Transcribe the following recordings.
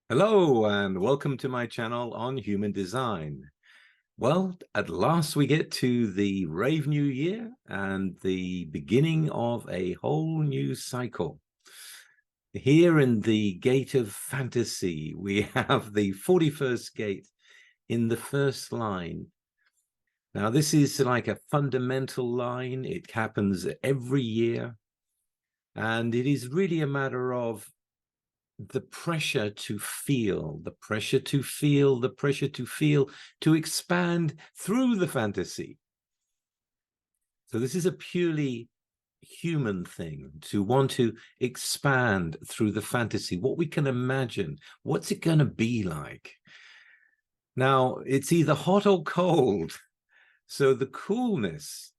Hello and welcome to my channel on human design. Well, at last we get to the Rave New Year and the beginning of a whole new cycle. Here in the gate of fantasy, we have the 41st gate in the first line. Now, this is like a fundamental line. It happens every year, and it is really a matter of the pressure to feel, the pressure to feel, the pressure to feel, to expand through the fantasy. So this is a purely human thing, to want to expand through the fantasy, what we can imagine, what's it going to be like. Now, it's either hot or cold. So the coolness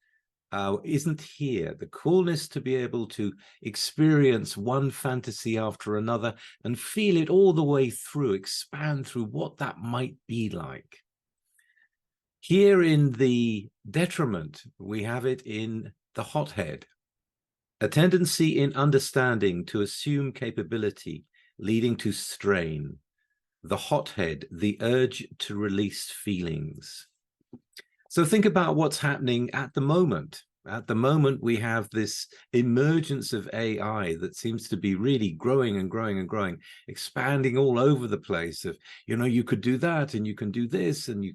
isn't here. The coolness to be able to experience one fantasy after another and feel it all the way through, expand through what that might be like. Here in the detriment, we have it in the hothead, a tendency in understanding to assume capability, leading to strain. The hothead, the urge to release feelings. So think about what's happening at the moment. At the moment, we have this emergence of AI that seems to be really growing and growing and growing, expanding all over the place. Of, you could do that, and you can do this, and you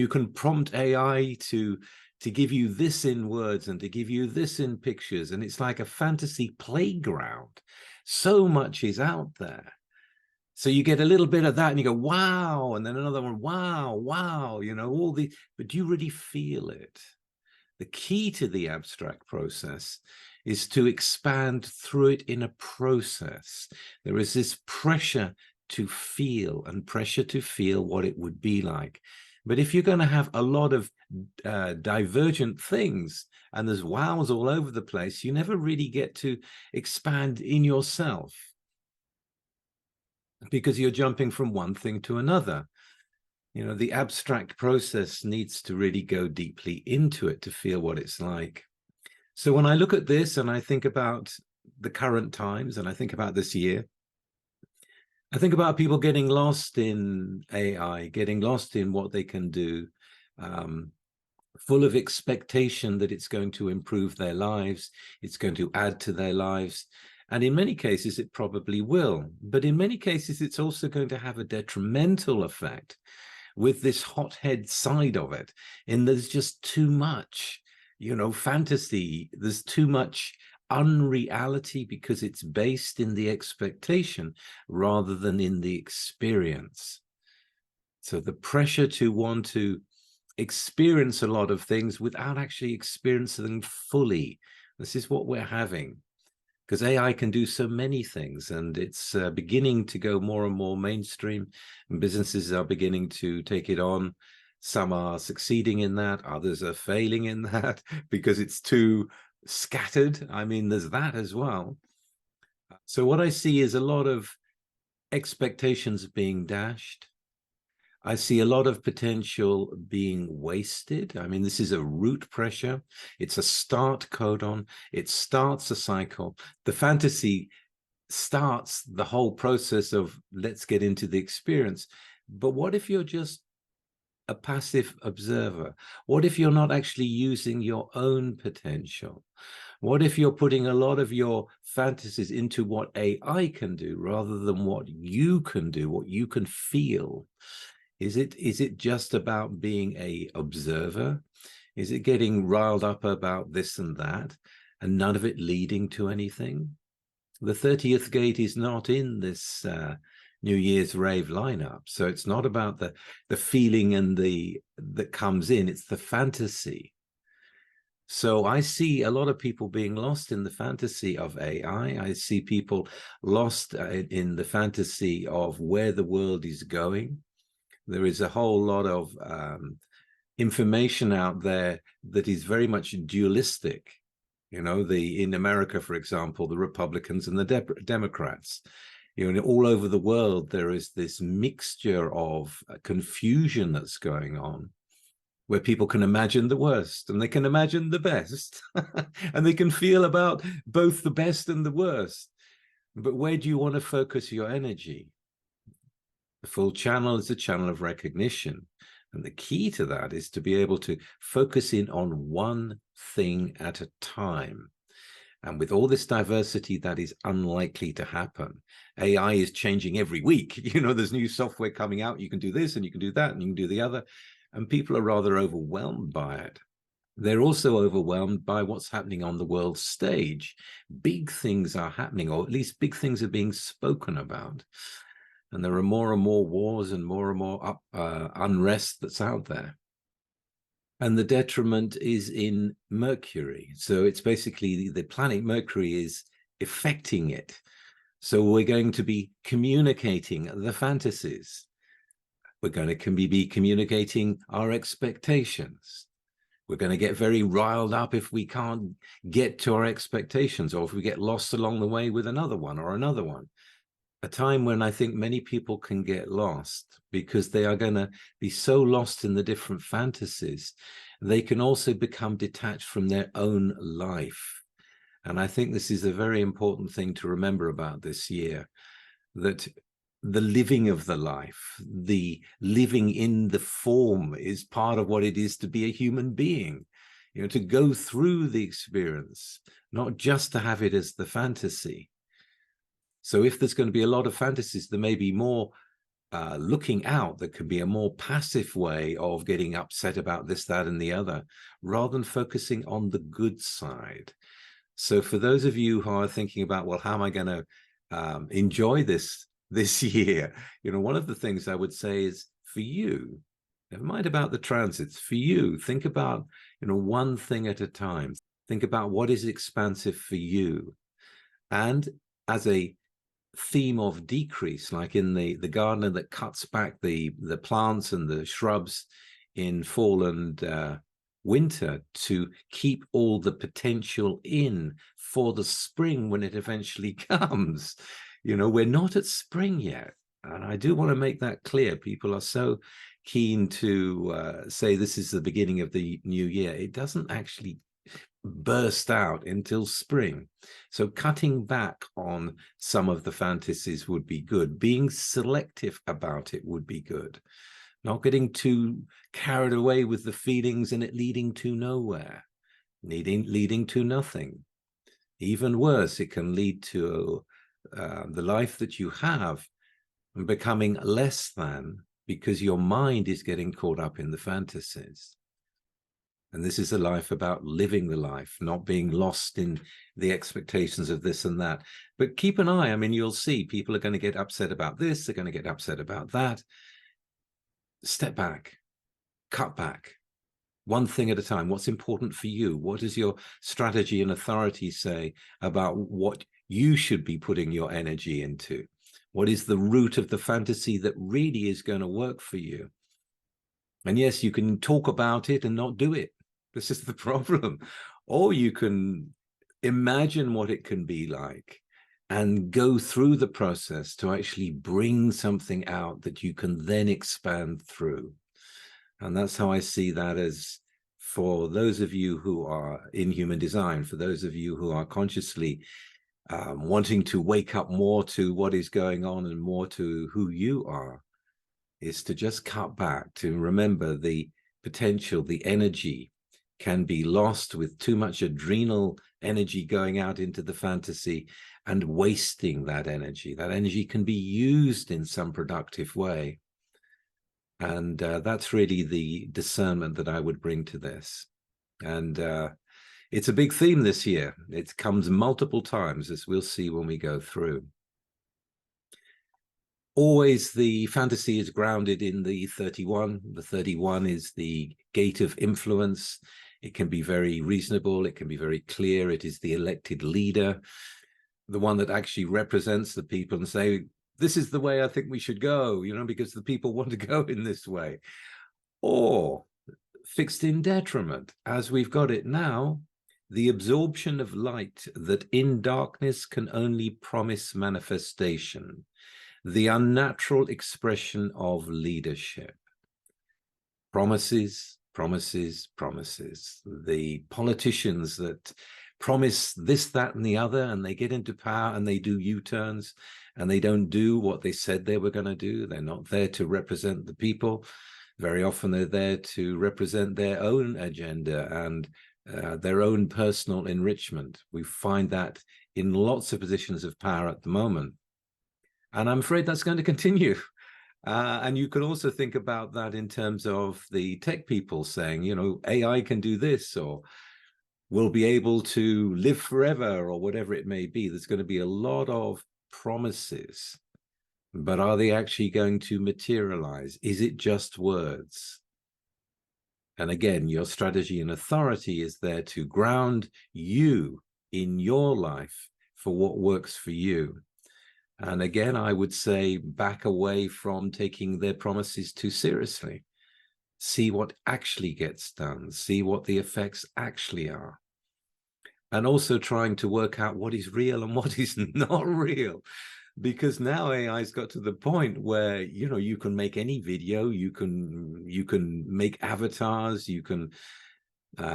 can prompt AI to give you this in words and to give you this in pictures, and it's like a fantasy playground. So much is out there. So you get a little bit of that and you go, wow, and then another one, wow, wow, all the, but do you really feel it? The key to the abstract process is to expand through it in a process. There is this pressure to feel and pressure to feel what it would be like. But if you're going to have a lot of divergent things and there's wows all over the place, you never really get to expand in yourself, because you're jumping from one thing to another. The abstract process needs to really go deeply into it to feel what it's like. So when I look at this and I think about the current times and I think about this year, I think about people getting lost in AI, getting lost in what they can do, full of expectation that it's going to improve their lives, it's going to add to their lives. And in many cases, it probably will. But in many cases, it's also going to have a detrimental effect with this hothead side of it. And there's just too much, fantasy. There's too much unreality because it's based in the expectation rather than in the experience. So the pressure to want to experience a lot of things without actually experiencing them fully. This is what we're having, because AI can do so many things, and it's beginning to go more and more mainstream, and businesses are beginning to take it on. Some are succeeding in that, others are failing in that because it's too scattered. I mean, there's that as well. So what I see is a lot of expectations being dashed. I see a lot of potential being wasted. I mean, this is a root pressure. It's a start codon. It starts a cycle. The fantasy starts the whole process of let's get into the experience. But what if you're just a passive observer? What if you're not actually using your own potential? What if you're putting a lot of your fantasies into what AI can do rather than what you can do, what you can feel? Is it just about being a observer? Is it getting riled up about this and that and none of it leading to anything? The 30th gate is not in this New Year's rave lineup. So it's not about the feeling and that comes in, it's the fantasy. So I see a lot of people being lost in the fantasy of AI. I see people lost in the fantasy of where the world is going. There is a whole lot of information out there that is very much dualistic. In America, for example, the Republicans and the Democrats. All over the world, there is this mixture of confusion that's going on, where people can imagine the worst and they can imagine the best, and they can feel about both the best and the worst. But where do you want to focus your energy? The full channel is a channel of recognition. And the key to that is to be able to focus in on one thing at a time. And with all this diversity, that is unlikely to happen. AI is changing every week. You know, there's new software coming out. You can do this and you can do that and you can do the other. And people are rather overwhelmed by it. They're also overwhelmed by what's happening on the world stage. Big things are happening, or at least big things are being spoken about. And there are more and more wars and more unrest that's out there. And the detriment is in Mercury. So it's basically the planet Mercury is affecting it. So we're going to be communicating the fantasies. We're going to be communicating our expectations. We're going to get very riled up if we can't get to our expectations, or if we get lost along the way with another one or another one. A time when I think many people can get lost because they are going to be so lost in the different fantasies. They can also become detached from their own life. And I think this is a very important thing to remember about this year, that the living of the life, the living in the form is part of what it is to be a human being, you know, to go through the experience, not just to have it as the fantasy. So if there's going to be a lot of fantasies, there may be more looking out. That could be a more passive way of getting upset about this, that, and the other, rather than focusing on the good side. So for those of you who are thinking about, well, how am I going to enjoy this year? You know, one of the things I would say is, for you, never mind about the transits, for you, think about, you know, one thing at a time. Think about what is expansive for you. And as a theme of decrease, like in the gardener that cuts back the plants and the shrubs in fall and winter to keep all the potential in for the spring when it eventually comes. You know, we're not at spring yet. And I do want to make that clear. People are so keen to say this is the beginning of the new year. It doesn't actually burst out until spring. So cutting back on some of the fantasies would be good. Being selective about it would be good. Not getting too carried away with the feelings and it leading to nowhere, leading to nothing. Even worse, it can lead to the life that you have becoming less than, because your mind is getting caught up in the fantasies. And this is a life about living the life, not being lost in the expectations of this and that. But keep an eye. I mean, you'll see people are going to get upset about this. They're going to get upset about that. Step back, cut back, one thing at a time. What's important for you? What does your strategy and authority say about what you should be putting your energy into? What is the root of the fantasy that really is going to work for you? And yes, you can talk about it and not do it. This is the problem. Or you can imagine what it can be like and go through the process to actually bring something out that you can then expand through. And that's how I see that, as for those of you who are in human design, for those of you who are consciously wanting to wake up more to what is going on and more to who you are, is to just cut back, to remember the potential, the energy can be lost with too much adrenal energy going out into the fantasy and wasting that energy. That energy can be used in some productive way. And that's really the discernment that I would bring to this. And it's a big theme this year. It comes multiple times, as we'll see when we go through. Always the fantasy is grounded in the 31. The 31 is the gate of influence. It can be very reasonable. It can be very clear. It is the elected leader, the one that actually represents the people and say, this is the way I think we should go, you know, because the people want to go in this way. Or fixed in detriment, as we've got it now, the absorption of light that in darkness can only promise manifestation, the unnatural expression of leadership. Promises, promises, promises. The politicians that promise this, that, and the other, and they get into power and they do U-turns, and they don't do what they said they were going to do. They're not there to represent the people. Very often they're there to represent their own agenda and their own personal enrichment. We find that in lots of positions of power at the moment. And I'm afraid that's going to continue. And you can also think about that in terms of the tech people saying, you know, AI can do this, or we'll be able to live forever, or whatever it may be. There's going to be a lot of promises, but are they actually going to materialize? Is it just words? And again, your strategy and authority is there to ground you in your life for what works for you. And again, I would say back away from taking their promises too seriously. See what actually gets done. See what the effects actually are. And also trying to work out what is real and what is not real. Because now AI's got to the point where, you know, you can make any video, you can make avatars, you can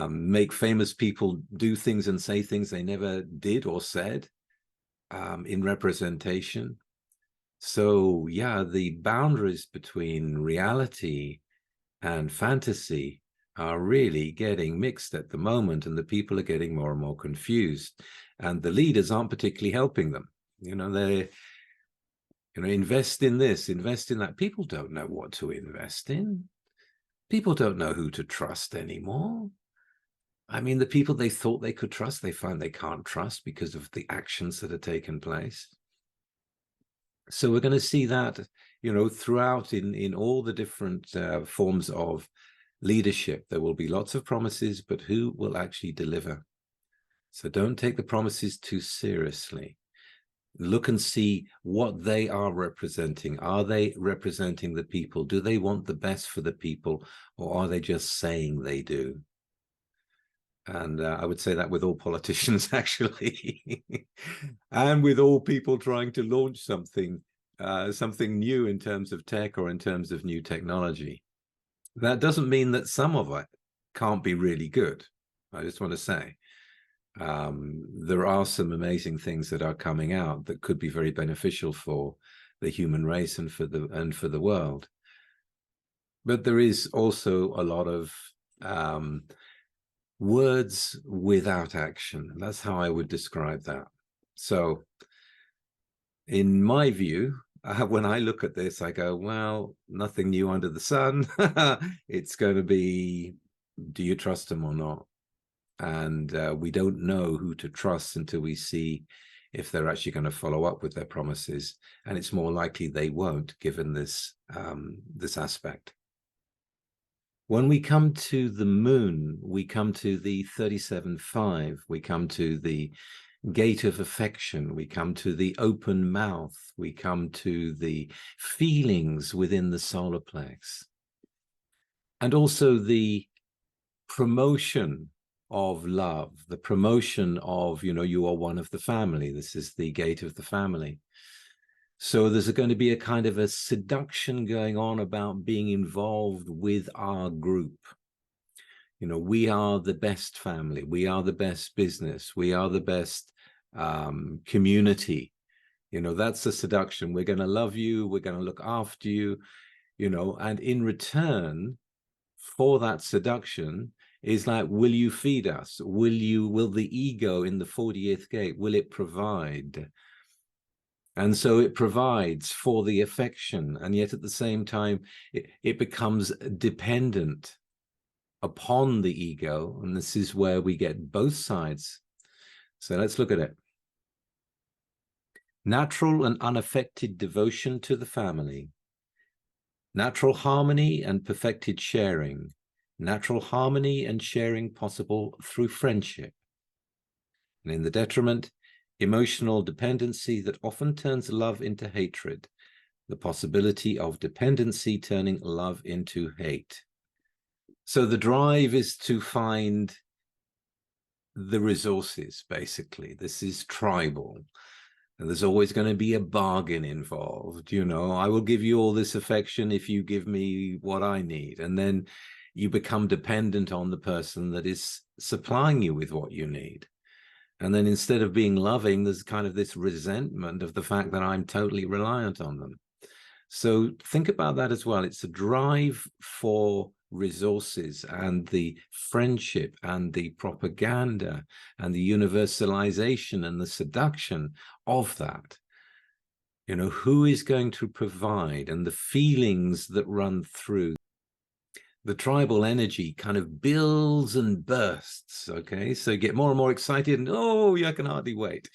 make famous people do things and say things they never did or said in representation. So yeah, the boundaries between reality and fantasy are really getting mixed at the moment, and the people are getting more and more confused, and the leaders aren't particularly helping them. You know, they, you know, invest in this, invest in that. People don't know what to invest in. People don't know who to trust anymore. I mean, the people they thought they could trust, they find they can't trust because of the actions that have taken place. So we're going to see that, you know, throughout in all the different forms of leadership. There will be lots of promises, but who will actually deliver? So don't take the promises too seriously. Look and see what they are representing. Are they representing the people? Do they want the best for the people, or are they just saying they do? And I would say that with all politicians, actually, and with all people trying to launch something new in terms of tech or in terms of new technology. That doesn't mean that some of it can't be really good. I just want to say there are some amazing things that are coming out that could be very beneficial for the human race and for the world. But there is also a lot of words without action. That's how I would describe that. So in my view, when I look at this, I go, well, nothing new under the sun. It's going to be, do you trust them or not? And we don't know who to trust until we see if they're actually going to follow up with their promises. And it's more likely they won't, given this, this aspect. When we come to the moon, we come to the 37.5, we come to the gate of affection, we come to the open mouth, we come to the feelings within the solar plex, and also the promotion of love, the promotion of, you know, you are one of the family. This is the gate of the family. So there's going to be a kind of a seduction going on about being involved with our group. You know, we are the best family. We are the best business. We are the best community. You know, that's the seduction. We're going to love you. We're going to look after you, you know, and in return for that seduction is like, will you feed us? Will the ego in the 40th gate, will it provide? And so it provides for the affection, and yet at the same time, it becomes dependent upon the ego. And this is where we get both sides. So let's look at it. Natural and unaffected devotion to the family. Natural harmony and perfected sharing. Natural harmony and sharing possible through friendship. And in the detriment, emotional dependency that often turns love into hatred, the possibility of dependency turning love into hate. So the drive is to find the resources, basically. This is tribal. And there's always going to be a bargain involved. You know, I will give you all this affection if you give me what I need. And then you become dependent on the person that is supplying you with what you need. And then instead of being loving, there's kind of this resentment of the fact that I'm totally reliant on them. So think about that as well. It's a drive for resources and the friendship and the propaganda and the universalization and the seduction of that. You know, who is going to provide, and the feelings that run through the tribal energy kind of builds and bursts. Okay, so you get more and more excited, and oh, I can hardly wait.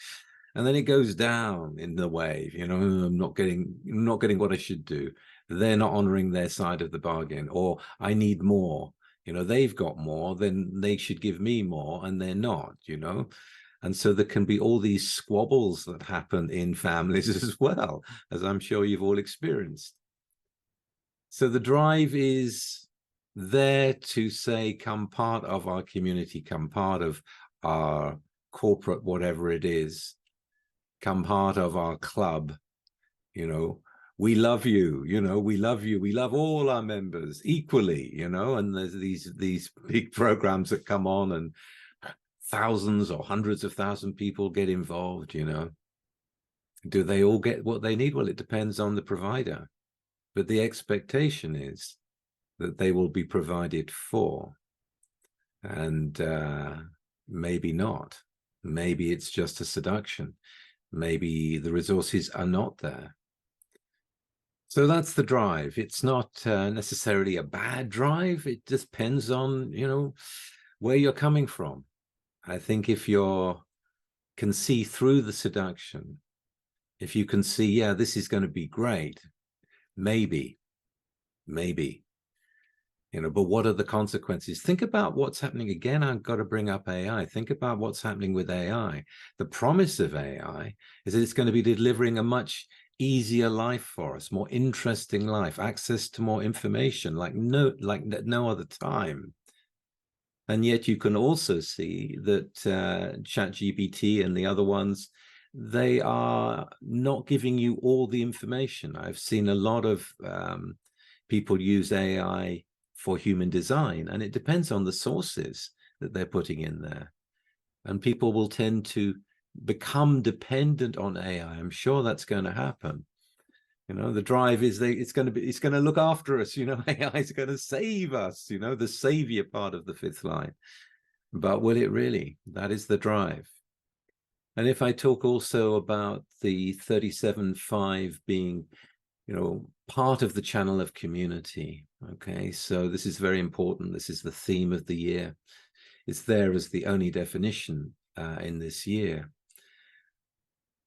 And then it goes down in the wave. You know, I'm not getting what I should do. They're not honoring their side of the bargain, or I need more. You know, they've got more, then they should give me more, and they're not, you know. And so there can be all these squabbles that happen in families as well, as I'm sure you've all experienced. So the drive is there to say, come part of our community, come part of our corporate, whatever it is, come part of our club. You know, we love you, you know, we love you, we love all our members equally, you know. And there's these big programs that come on, and thousands or hundreds of thousands people get involved, you know. Do they all get what they need? Well, it depends on the provider, but the expectation is that they will be provided for. And maybe not. Maybe it's just a seduction. Maybe the resources are not there. So that's the drive. It's not necessarily a bad drive. It just depends on, you know, where you're coming from. I think if you can see through the seduction, if you can see, yeah, this is going to be great, maybe, you know, but what are the consequences? Think about what's happening. Again, I've got to bring up AI. Think about what's happening with AI. The promise of AI is that it's going to be delivering a much easier life for us, more interesting life, access to more information like no other time. And yet you can also see that ChatGPT and the other ones, they are not giving you all the information. I've seen a lot of people use AI for human design, and it depends on the sources that they're putting in there. And people will tend to become dependent on AI. I'm sure that's going to happen. You know, the drive is it's going to look after us. You know, AI is going to save us. You know, the savior part of the fifth line. But will it really? That is the drive. And if I talk also about the 37.5 being, you know, part of the channel of community. Okay, so this is very important. This is the theme of the year. It's there as the only definition in this year.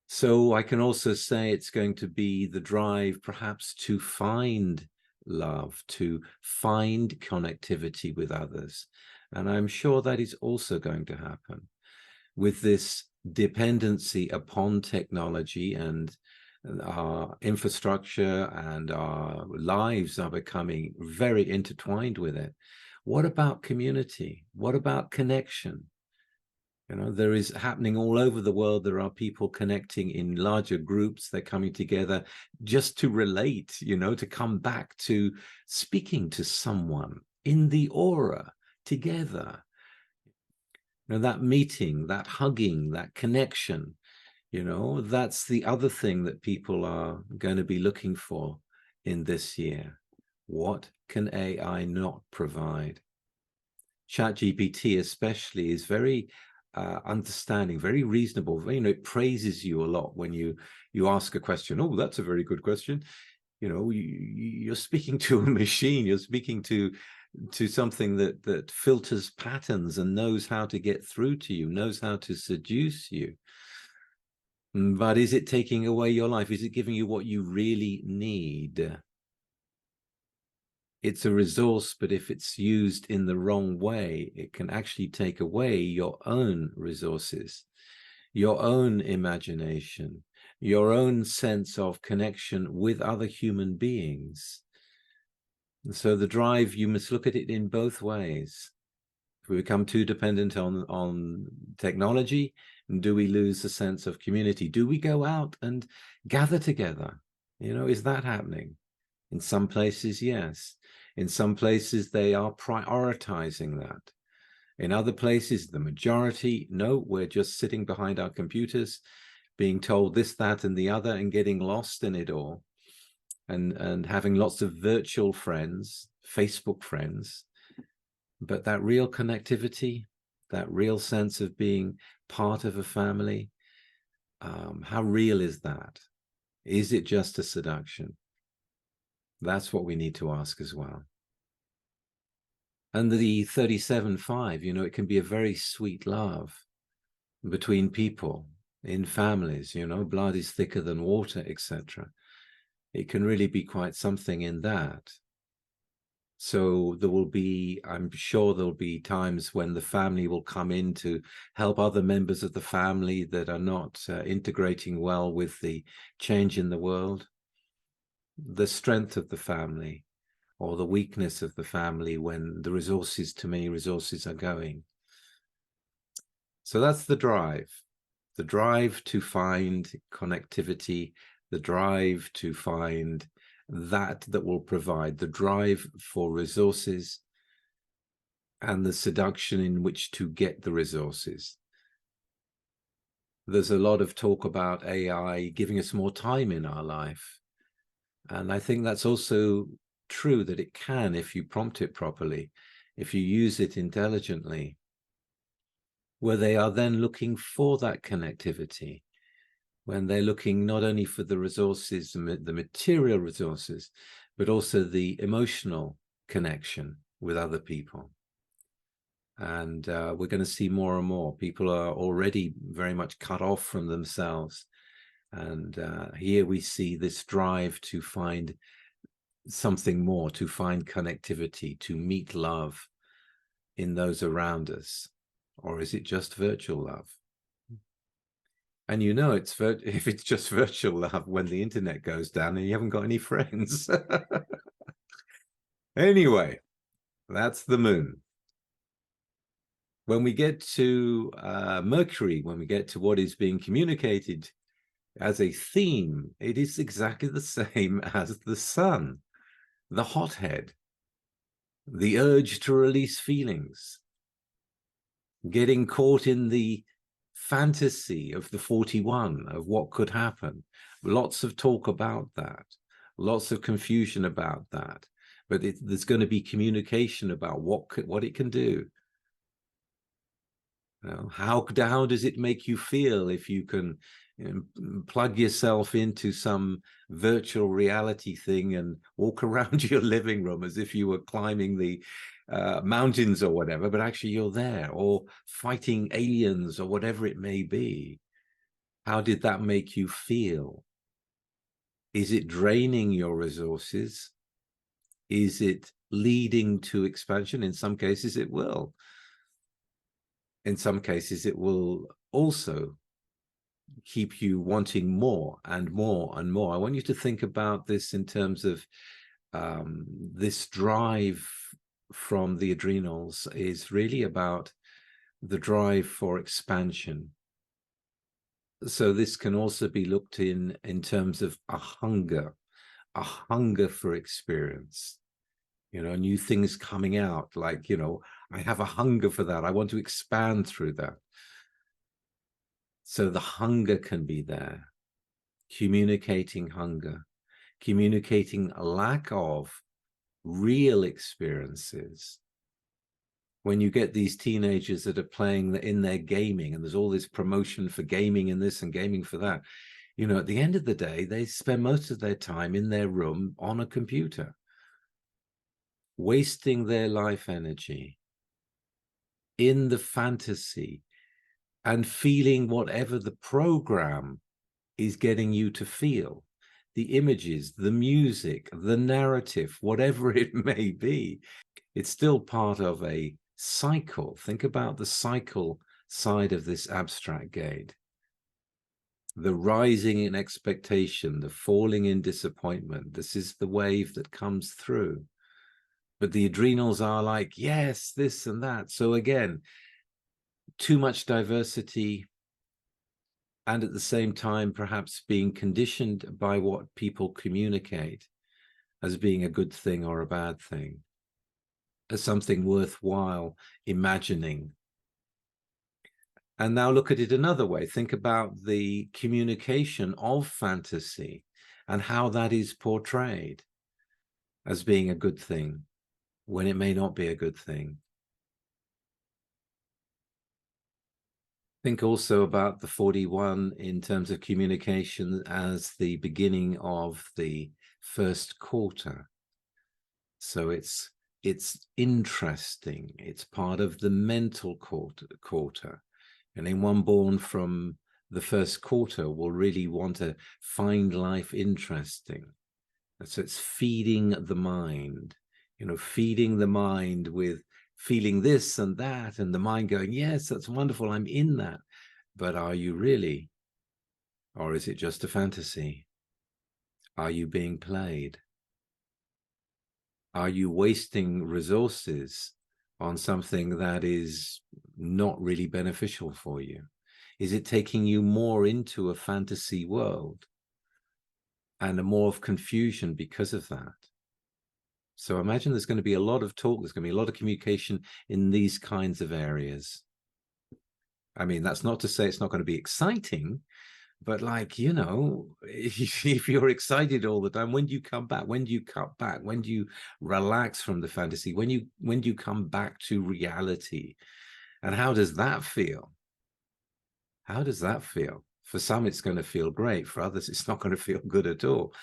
So I can also say it's going to be the drive perhaps to find love, to find connectivity with others. And I'm sure that is also going to happen with this dependency upon technology, and our infrastructure and our lives are becoming very intertwined with it. What about community? What about connection? You know, there is happening all over the world. There are people connecting in larger groups. They're coming together just to relate, you know, to come back to speaking to someone in the aura together. You know, that meeting, that hugging, that connection, you know, that's the other thing that people are going to be looking for in this year. What can AI not provide? ChatGPT especially is very understanding, very reasonable. You know, it praises you a lot when you ask a question. Oh, that's a very good question. You know, you're speaking to a machine. You're speaking to something that filters patterns and knows how to get through to you, knows how to seduce you. But is it taking away your life? Is it giving you what you really need? It's a resource, but if it's used in the wrong way, it can actually take away your own resources, your own imagination, your own sense of connection with other human beings. And so the drive, you must look at it in both ways. If we become too dependent on technology, do we lose the sense of community? Do we go out and gather together? You know, is that happening? In some places, yes. In some places, they are prioritizing that. In other places, the majority, no, we're just sitting behind our computers, being told this, that, and the other, and getting lost in it all, and having lots of virtual friends, Facebook friends. But that real connectivity, that real sense of being part of a family, how real is that? Is it just a seduction? That's what we need to ask as well. And the 37.5, you know, it can be a very sweet love between people in families, you know, blood is thicker than water, etc. It can really be quite something in that. So there will be, I'm sure there'll be times when the family will come in to help other members of the family that are not integrating well with the change in the world. The strength of the family or the weakness of the family when the resources, too many resources are going. So that's the drive to find connectivity, the drive to find that will provide, the drive for resources, and the seduction in which to get the resources. There's a lot of talk about AI giving us more time in our life. And I think that's also true, that it can, if you prompt it properly, if you use it intelligently, where they are then looking for that connectivity, when they're looking not only for the resources, the material resources, but also the emotional connection with other people. And we're going to see more and more. People are already very much cut off from themselves. And here we see this drive to find something more, to find connectivity, to meet love in those around us. Or is it just virtual love? And you know, if it's just virtual love when the internet goes down and you haven't got any friends. Anyway, that's the moon. When we get to Mercury, when we get to what is being communicated as a theme, it is exactly the same as the sun, the hothead, the urge to release feelings, getting caught in the fantasy of the 41, of what could happen. Lots of talk about that, lots of confusion about that, but there's going to be communication about what it can do. You know, how does it make you feel if you can, you know, plug yourself into some virtual reality thing and walk around your living room as if you were climbing the mountains or whatever, but actually you're there, or fighting aliens or whatever it may be. How did that make you feel? Is it draining your resources? Is it leading to expansion? In some cases it will. In some cases it will also keep you wanting more and more and more. I want you to think about this in terms of this drive from the adrenals is really about the drive for expansion. So this can also be looked in terms of a hunger for experience, you know, new things coming out, like, you know, I have a hunger for that. I want to expand through that. So the hunger can be there, communicating hunger, communicating a lack of real experiences. When you get these teenagers that are playing in their gaming, and there's all this promotion for gaming and this and gaming for that, you know, at the end of the day, they spend most of their time in their room on a computer, wasting their life energy in the fantasy and feeling whatever the program is getting you to feel, the images, the music, the narrative, whatever it may be. It's still part of a cycle. Think about the cycle side of this abstract gate. The rising in expectation, the falling in disappointment. This is the wave that comes through. But the adrenals are like, yes, this and that. So again, too much diversity, and at the same time, perhaps being conditioned by what people communicate as being a good thing or a bad thing. as something worthwhile imagining. And now look at it another way. Think about the communication of fantasy and how that is portrayed as being a good thing when it may not be a good thing. Think also about the 41 in terms of communication as the beginning of the first quarter. So it's interesting. It's part of the mental quarter. And anyone born from the first quarter will really want to find life interesting. So it's feeding the mind, feeding the mind with feeling this and that, and the mind going, yes, that's wonderful, I'm in that. But are you really? Or is it just a fantasy? Are you being played? Are you wasting resources on something that is not really beneficial for you? Is it taking you more into a fantasy world and a more of confusion because of that? So imagine there's going to be a lot of talk, there's going to be a lot of communication in these kinds of areas. I mean, that's not to say it's not going to be exciting, but like, if you're excited all the time, when do you come back? When do you cut back? When do you relax from the fantasy? When do you come back to reality? And how does that feel? How does that feel? For some, it's going to feel great. For others, it's not going to feel good at all.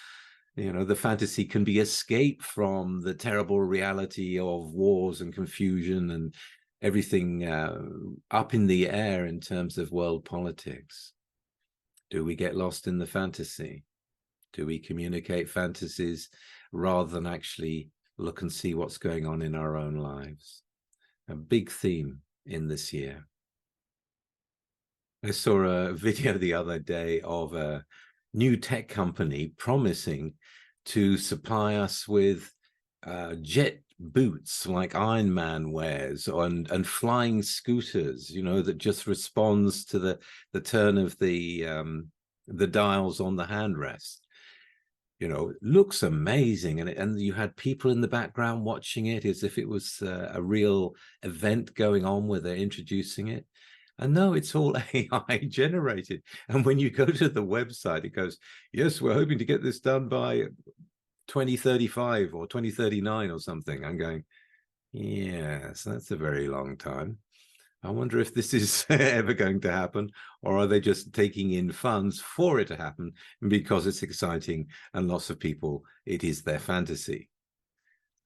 The fantasy can be escape from the terrible reality of wars and confusion and everything up in the air in terms of world politics. Do we get lost in the fantasy? Do we communicate fantasies rather than actually look and see what's going on in our own lives? A big theme in this year. I saw a video the other day of a new tech company promising to supply us with jet boots like Iron Man wears and flying scooters, that just responds to the turn of the dials on the handrest. It looks amazing, and you had people in the background watching it as if it was a real event going on where they're introducing it. And no, it's all AI generated. And when you go to the website, it goes, yes, we're hoping to get this done by 2035 or 2039 or something. I'm going, yes, that's a very long time. I wonder if this is ever going to happen, or are they just taking in funds for it to happen because it's exciting and lots of people, it is their fantasy.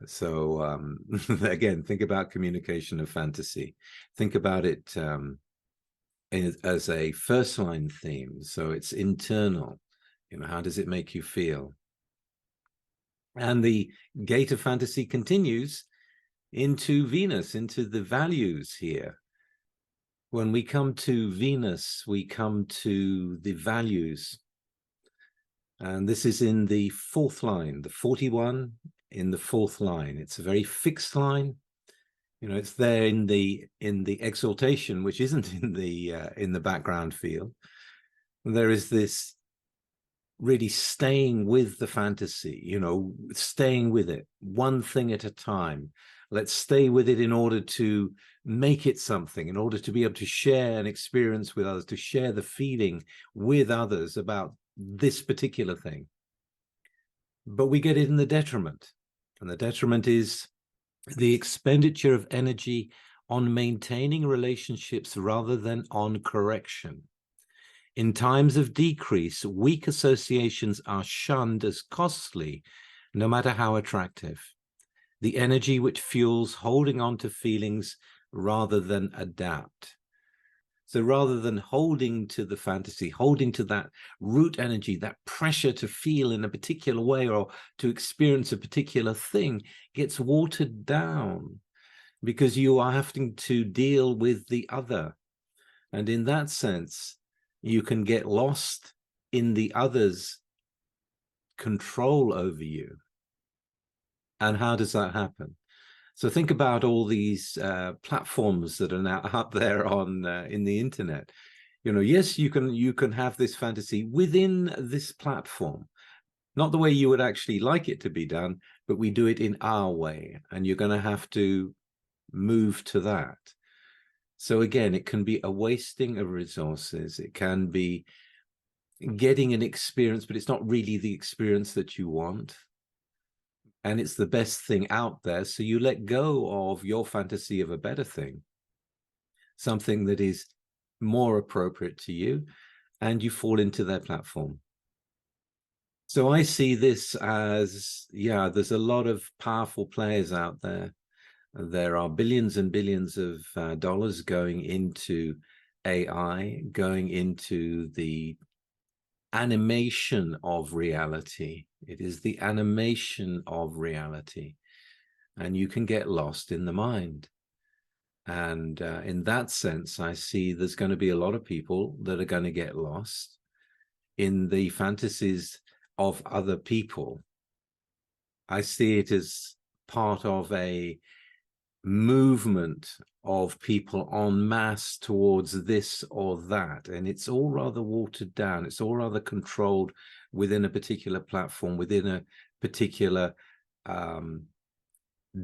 So again, think about communication of fantasy. Think about it as a first line theme. So it's internal. How does it make you feel? And the gate of fantasy continues into Venus, into the values here. When we come to Venus, we come to the values. And this is in the fourth line, the 41 in the fourth line. It's a very fixed line. It's there in the exaltation, which isn't in the background field. There is this really staying with the fantasy, staying with it, one thing at a time. Let's stay with it in order to make it something, in order to be able to share an experience with others, to share the feeling with others about this particular thing. But we get it in the detriment. And the detriment is the expenditure of energy on maintaining relationships rather than on correction. In times of decrease, weak associations are shunned as costly, no matter how attractive. The energy which fuels holding on to feelings rather than adapt. So rather than holding to the fantasy, holding to that root energy, that pressure to feel in a particular way or to experience a particular thing gets watered down because you are having to deal with the other. And in that sense, you can get lost in the other's control over you. And how does that happen? So think about all these platforms that are now up there on in the internet. Yes, you can have this fantasy within this platform. Not the way you would actually like it to be done, but we do it in our way, and you're going to have to move to that. So again, it can be a wasting of resources. It can be getting an experience, but it's not really the experience that you want. And it's the best thing out there. So you let go of your fantasy of a better thing, something that is more appropriate to you, and you fall into their platform. So I see this as, yeah, there's a lot of powerful players out there. There are billions and billions of dollars going into AI, going into the animation of reality. It is the animation of reality. And you can get lost in the mind. And in that sense, I see there's going to be a lot of people that are going to get lost in the fantasies of other people. I see it as part of a movement of people en masse towards this or that, and it's all rather watered down. It's all rather controlled within a particular platform, within a particular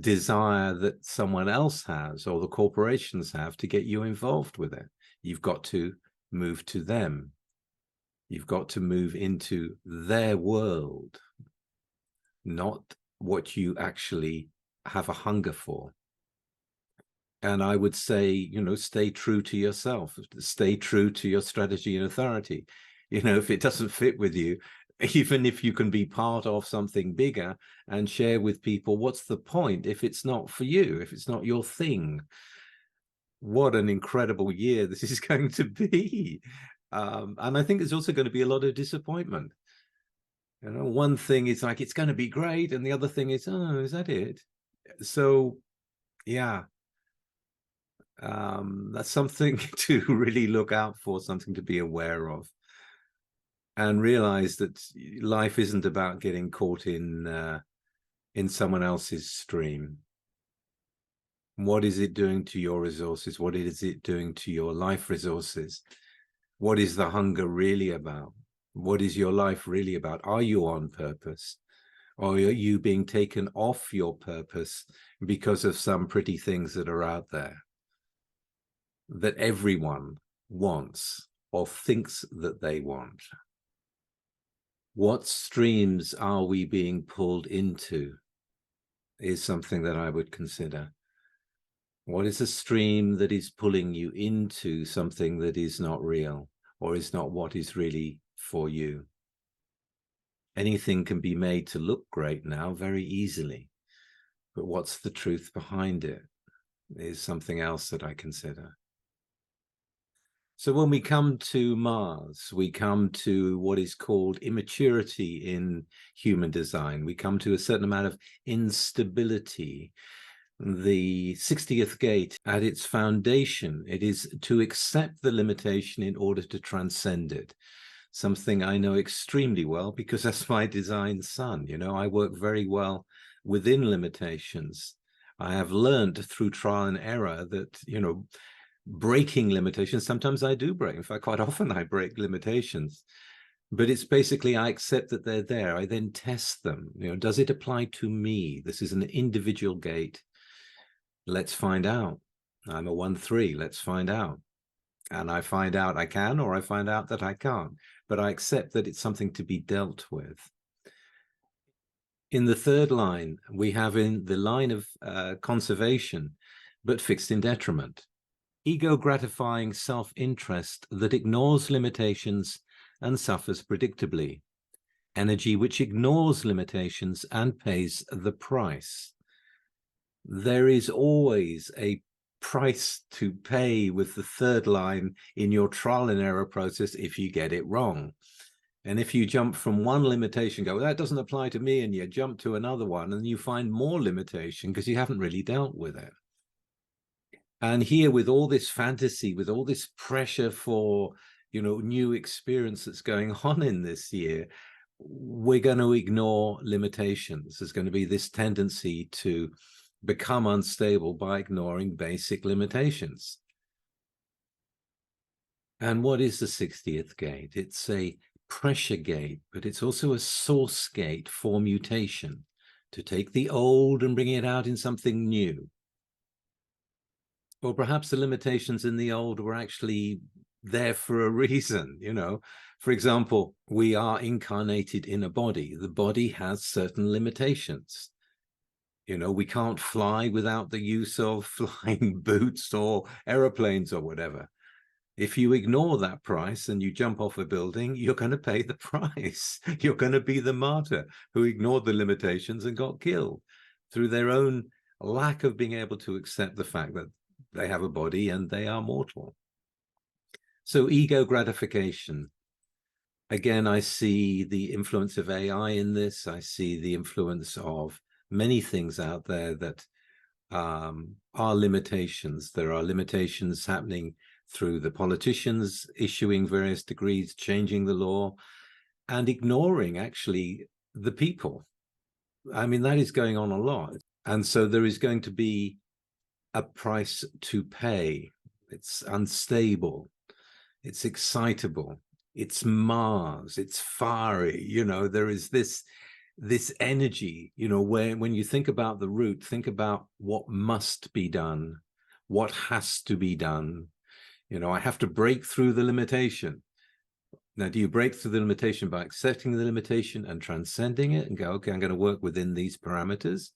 desire that someone else has or the corporations have to get you involved with it. You've got to move to them. You've got to move into their world, not what you actually have a hunger for. And I would say, you know, stay true to yourself, stay true to your strategy and authority. You know, if it doesn't fit with you, even if you can be part of something bigger and share with people, what's the point if it's not for you, if it's not your thing? What an incredible year this is going to be. And I think there's also going to be a lot of disappointment. You know, one thing is like, it's going to be great. And the other thing is, oh, is that it? So, yeah. That's something to really look out for, something to be aware of, and realize that life isn't about getting caught in someone else's stream. What is it doing to your resources? What is it doing to your life resources? What is the hunger really about? What is your life really about? Are you on purpose? Or are you being taken off your purpose because of some pretty things that are out there that everyone wants or thinks that they want? What streams are we being pulled into is something that I would consider. What is a stream that is pulling you into something that is not real or is not what is really for you? Anything can be made to look great now very easily, but what's the truth behind it is something else that I consider. So when we come to Mars, we come to what is called immaturity in human design. We come to a certain amount of instability. The 60th gate, at its foundation, it is to accept the limitation in order to transcend it. Something I know extremely well because that's my design sun. You know, I work very well within limitations. I have learned through trial and error that, you know, breaking limitations, sometimes I do break. In fact, quite often I break limitations. But it's basically, I accept that they're there. I then test them. You know, does it apply to me? This is an individual gate. Let's find out. I'm a 1-3. Let's find out. And I find out I can, or I find out that I can't. But I accept that it's something to be dealt with. In the third line, we have in the line of conservation, but fixed in detriment. Ego-gratifying self-interest that ignores limitations and suffers predictably. Energy which ignores limitations and pays the price. There is always a price to pay with the third line in your trial and error process if you get it wrong. And if you jump from one limitation, go, well, that doesn't apply to me, and you jump to another one, and you find more limitation because you haven't really dealt with it. And here, with all this fantasy, with all this pressure for, you know, new experience that's going on in this year, we're going to ignore limitations. There's going to be this tendency to become unstable by ignoring basic limitations. And what is the 60th gate? It's a pressure gate, but it's also a source gate for mutation, to take the old and bring it out in something new. Or perhaps the limitations in the old were actually there for a reason, you know. For example, we are incarnated in a body. The body has certain limitations. You know, we can't fly without the use of flying boots or aeroplanes or whatever. If you ignore that price and you jump off a building, you're going to pay the price. You're going to be the martyr who ignored the limitations and got killed through their own lack of being able to accept the fact that they have a body and they are mortal. So ego gratification. Again, I see the influence of AI in this. I see the influence of many things out there that are limitations. There are limitations happening through the politicians issuing various decrees, changing the law, and ignoring actually the people. I mean, that is going on a lot. And so there is going to be a price to pay. It's unstable. It's excitable. It's Mars. It's fiery. You know, there is this energy, you know, where when you think about the root, think about what must be done, what has to be done. You know, I have to break through the limitation. Now, do you break through the limitation by accepting the limitation and transcending it and go, okay, I'm going to work within these parameters?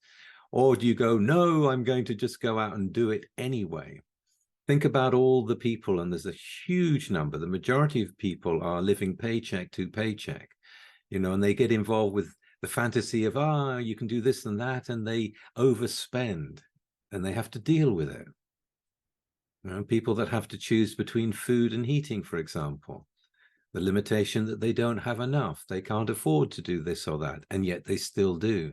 Or do you go, no, I'm going to just go out and do it anyway? Think about all the people, and there's a huge number. The majority of people are living paycheck to paycheck, you know, and they get involved with the fantasy of, you can do this and that, and they overspend and they have to deal with it. You know, people that have to choose between food and heating, for example, the limitation that they don't have enough, they can't afford to do this or that, and yet they still do.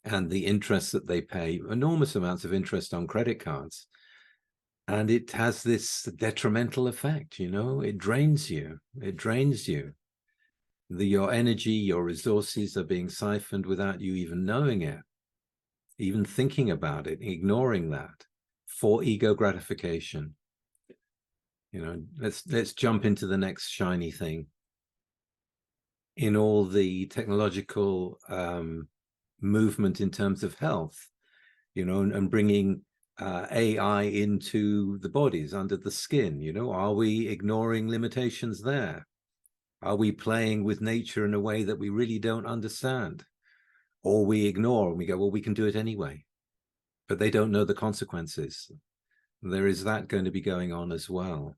And the interest that they pay, enormous amounts of interest on credit cards, and it has this detrimental effect, you know, it drains you, your energy, your resources are being siphoned without you even knowing it, even thinking about it, ignoring that for ego gratification. You know, let's jump into the next shiny thing. In all the technological movement in terms of health, you know, and bringing AI into the bodies, under the skin, you know, are we ignoring limitations there? Are we playing with nature in a way that we really don't understand? Or we ignore and we go, well, we can do it anyway. But they don't know the consequences. There is that going to be going on as well,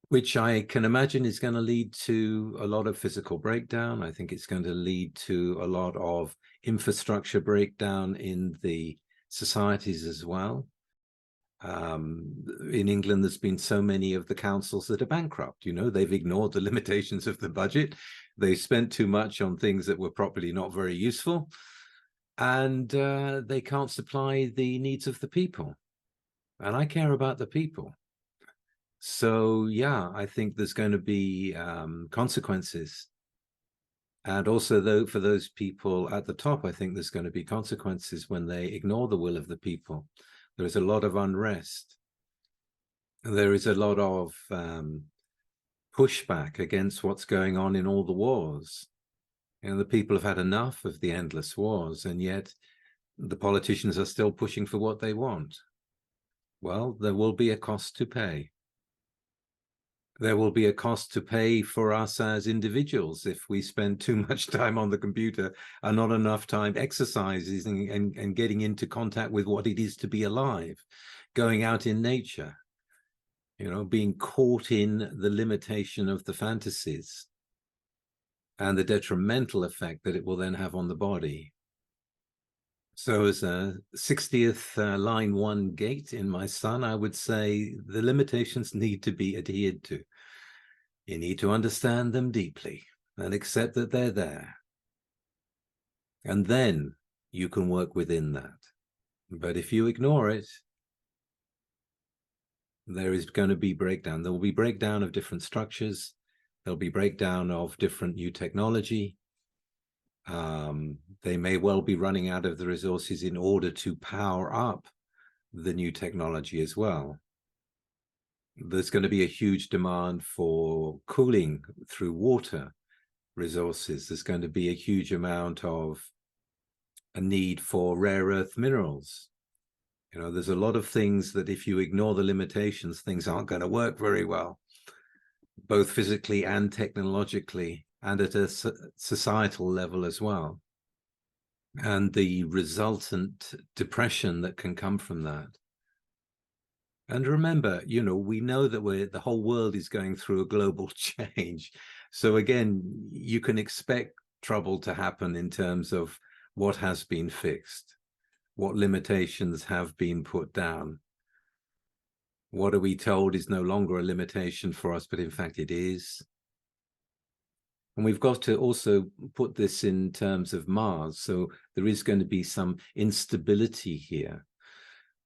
which I can imagine is going to lead to a lot of physical breakdown. I think it's going to lead to a lot of infrastructure breakdown in the societies as well. In England, there's been so many of the councils that are bankrupt. You know, they've ignored the limitations of the budget. They spent too much on things that were probably not very useful, and they can't supply the needs of the people. And I care about the people. So, yeah, I think there's going to be consequences. And also, though, for those people at the top, I think there's going to be consequences when they ignore the will of the people. There's a lot of unrest. There is a lot of pushback against what's going on in all the wars. You know, the people have had enough of the endless wars, and yet the politicians are still pushing for what they want. Well, there will be a cost to pay. There will be a cost to pay for us as individuals if we spend too much time on the computer and not enough time exercising and getting into contact with what it is to be alive, going out in nature, you know, being caught in the limitation of the fantasies and the detrimental effect that it will then have on the body. So as a 60th line 1 gate in my sun, I would say the limitations need to be adhered to. You need to understand them deeply and accept that they're there. And then you can work within that. But if you ignore it, there is going to be breakdown. There will be breakdown of different structures. There'll be breakdown of different new technology. They may well be running out of the resources in order to power up the new technology as well. There's going to be a huge demand for cooling through water resources. There's going to be a huge amount of a need for rare earth minerals. You know, there's a lot of things that if you ignore the limitations, things aren't going to work very well, both physically and technologically, and at a societal level as well. And the resultant depression that can come from that. And remember, you know, we know that the whole world is going through a global change. So again, you can expect trouble to happen in terms of what has been fixed, what limitations have been put down. What are we told is no longer a limitation for us, but in fact it is. And we've got to also put this in terms of Mars. So there is going to be some instability here.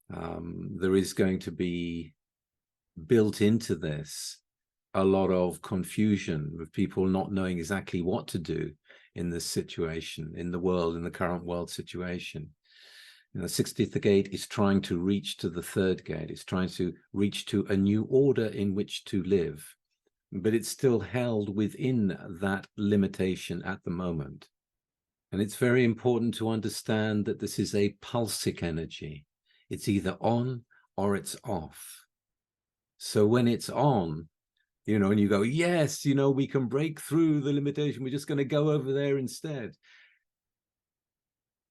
There is going to be built into this a lot of confusion with people not knowing exactly what to do in this situation, in the world, in the current world situation. You know, the 60th gate is trying to reach to the third gate. It's trying to reach to a new order in which to live, but it's still held within that limitation at the moment. And it's very important to understand that this is a pulsic energy. It's either on or it's off. So when it's on, you know, and you go, yes, you know, we can break through the limitation. We're just going to go over there instead.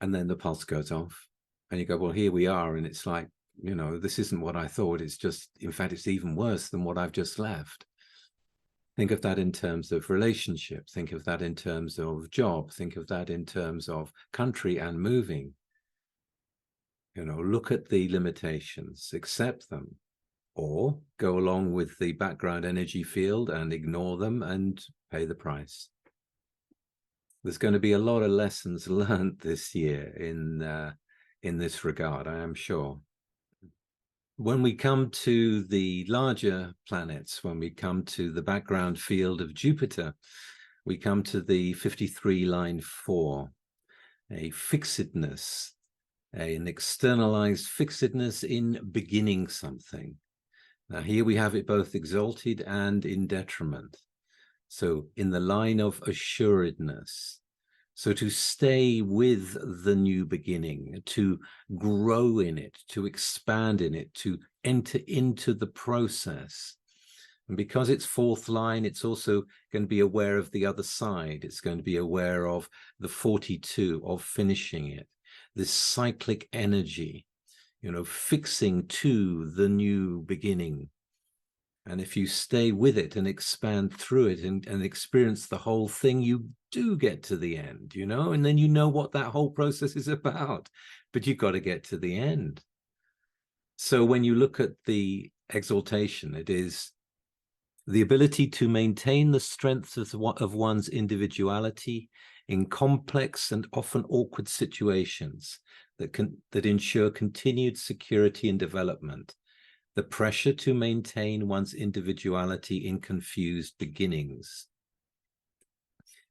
And then the pulse goes off. And you go, well, here we are. And it's like, you know, this isn't what I thought. It's just, in fact, it's even worse than what I've just left. Think of that in terms of relationship. Think of that in terms of job. Think of that in terms of country and moving. You know, look at the limitations, accept them, or go along with the background energy field and ignore them and pay the price. There's going to be a lot of lessons learned this year in this regard, I am sure. When we come to the larger planets, when we come to the background field of Jupiter, we come to the 53 line 4, a fixedness, an externalized fixedness in beginning something. Now here we have it both exalted and in detriment. So in the line of assuredness. So to stay with the new beginning, to grow in it, to expand in it, to enter into the process. And because it's fourth line, it's also going to be aware of the other side. It's going to be aware of the 42, of finishing it, this cyclic energy, you know, fixing to the new beginning. And if you stay with it and expand through it and experience the whole thing, you do get to the end, you know, and then you know what that whole process is about, but you've got to get to the end. So when you look at the exaltation, it is the ability to maintain the strength of one's individuality in complex and often awkward situations that ensure continued security and development. The pressure to maintain one's individuality in confused beginnings.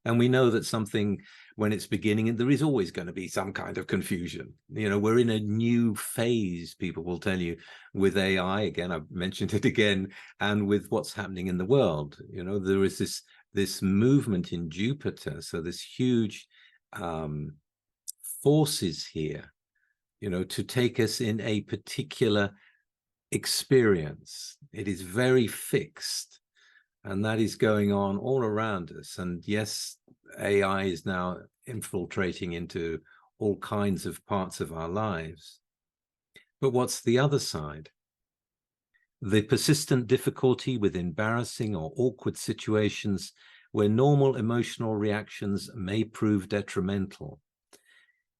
And we know that something, when it's beginning, there is always going to be some kind of confusion. You know, we're in a new phase, people will tell you, with AI, again, I've mentioned it again, and with what's happening in the world. You know, there is this movement in Jupiter, so this huge forces here, you know, to take us in a particular experience. It is very fixed, and that is going on all around us. And yes, AI is now infiltrating into all kinds of parts of our lives. But what's the other side? The persistent difficulty with embarrassing or awkward situations where normal emotional reactions may prove detrimental.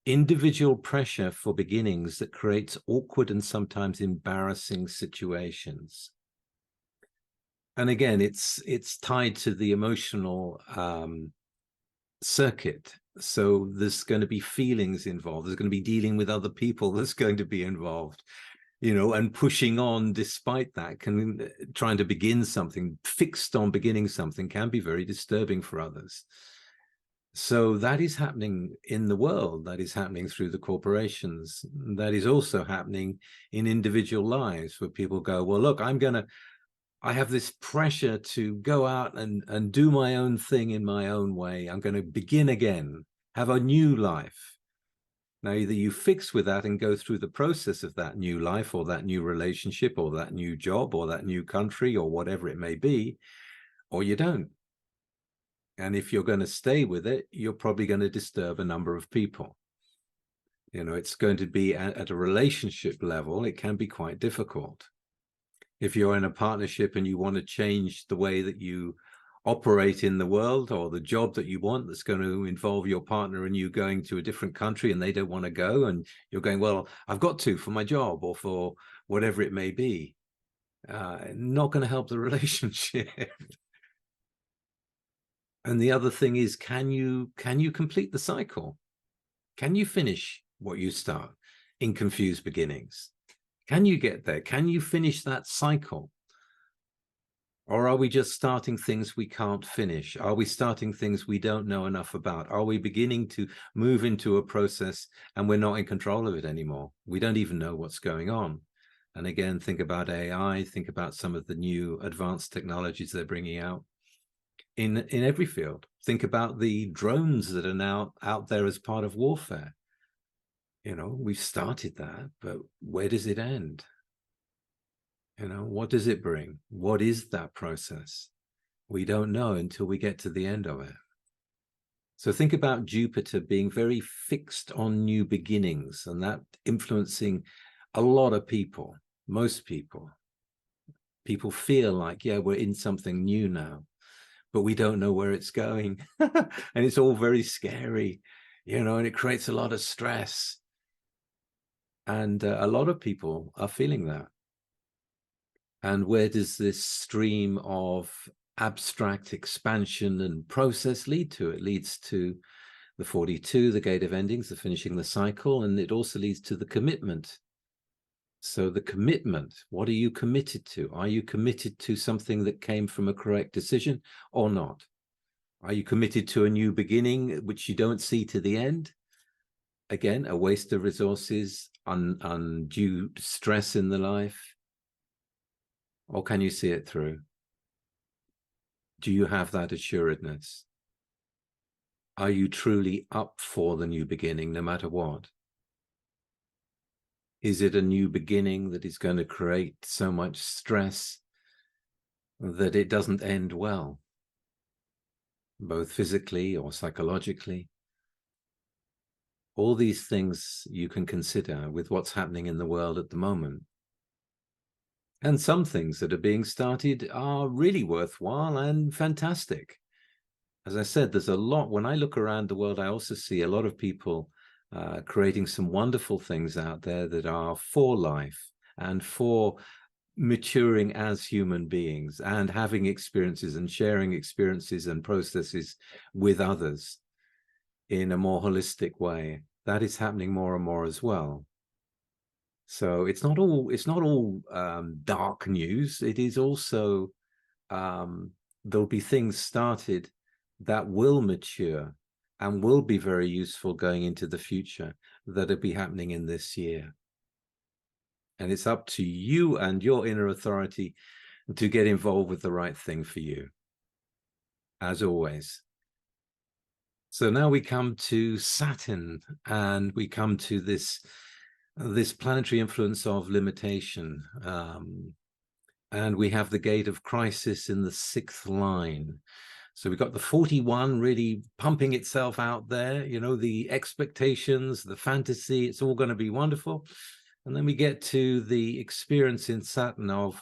Individual pressure for beginnings that creates awkward and sometimes embarrassing situations. And again, it's tied to the emotional circuit. So there's going to be feelings involved. There's going to be dealing with other people that's going to be involved, you know, and pushing on despite that, trying to begin something, fixed on beginning something, can be very disturbing for others. So that is happening in the world. That is happening through the corporations. That is also happening in individual lives, where people go, well, look, I'm going to I have this pressure to go out and do my own thing in my own way. I'm going to begin again, have a new life. Now, either you fix with that and go through the process of that new life or that new relationship or that new job or that new country or whatever it may be, or you don't. And if you're going to stay with it, you're probably going to disturb a number of people. You know, it's going to be at a relationship level, it can be quite difficult. If you're in a partnership and you want to change the way that you operate in the world, or the job that you want that's going to involve your partner and you going to a different country and they don't want to go, and you're going, well, I've got to for my job or for whatever it may be, not going to help the relationship. And the other thing is, can you complete the cycle? Can you finish what you start in confused beginnings? Can you get there? Can you finish that cycle? Or are we just starting things we can't finish? Are we starting things we don't know enough about? Are we beginning to move into a process and we're not in control of it anymore? We don't even know what's going on. And again, think about AI, think about some of the new advanced technologies they're bringing out in every field. Think about the drones that are now out there as part of warfare. You know, we've started that, but where does it end? You know, what does it bring? What is that process? We don't know until we get to the end of it. So think about Jupiter being very fixed on new beginnings, and that influencing a lot of people, most people. People feel like, yeah, we're in something new now, but we don't know where it's going. And it's all very scary, you know, and it creates a lot of stress. And a lot of people are feeling that. And where does this stream of abstract expansion and process lead to? It leads to the 42, the gate of endings, the finishing the cycle, and it also leads to the commitment. So the commitment, what are you committed to? Are you committed to something that came from a correct decision or not? Are you committed to a new beginning, which you don't see to the end? Again, a waste of resources, undue stress in the life. Or can you see it through? Do you have that assuredness? Are you truly up for the new beginning, no matter what? Is it a new beginning that is going to create so much stress that it doesn't end well, both physically or psychologically? All these things you can consider with what's happening in the world at the moment. And some things that are being started are really worthwhile and fantastic. As I said, there's a lot. When I look around the world, I also see a lot of people creating some wonderful things out there that are for life and for maturing as human beings and having experiences and sharing experiences and processes with others in a more holistic way. That is happening more and more as well. So it's not all dark news. It is also there'll be things started that will mature and will be very useful going into the future, that'll be happening in this year. And it's up to you and your inner authority to get involved with the right thing for you, as always. So now we come to Saturn, and we come to this planetary influence of limitation. And we have the gate of crisis in the 6th line. So we've got the 41 really pumping itself out there, you know, the expectations, the fantasy, it's all going to be wonderful. And then we get to the experience in Saturn of,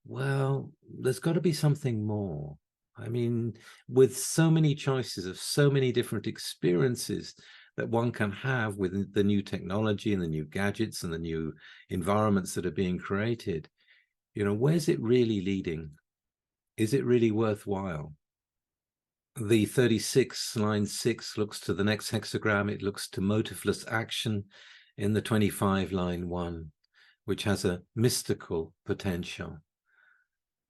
well, there's got to be something more. I mean, with so many choices of so many different experiences that one can have with the new technology and the new gadgets and the new environments that are being created, you know, where's it really leading? Is it really worthwhile? The 36, line 6, looks to the next hexagram. It looks to motiveless action in the 25, line 1, which has a mystical potential.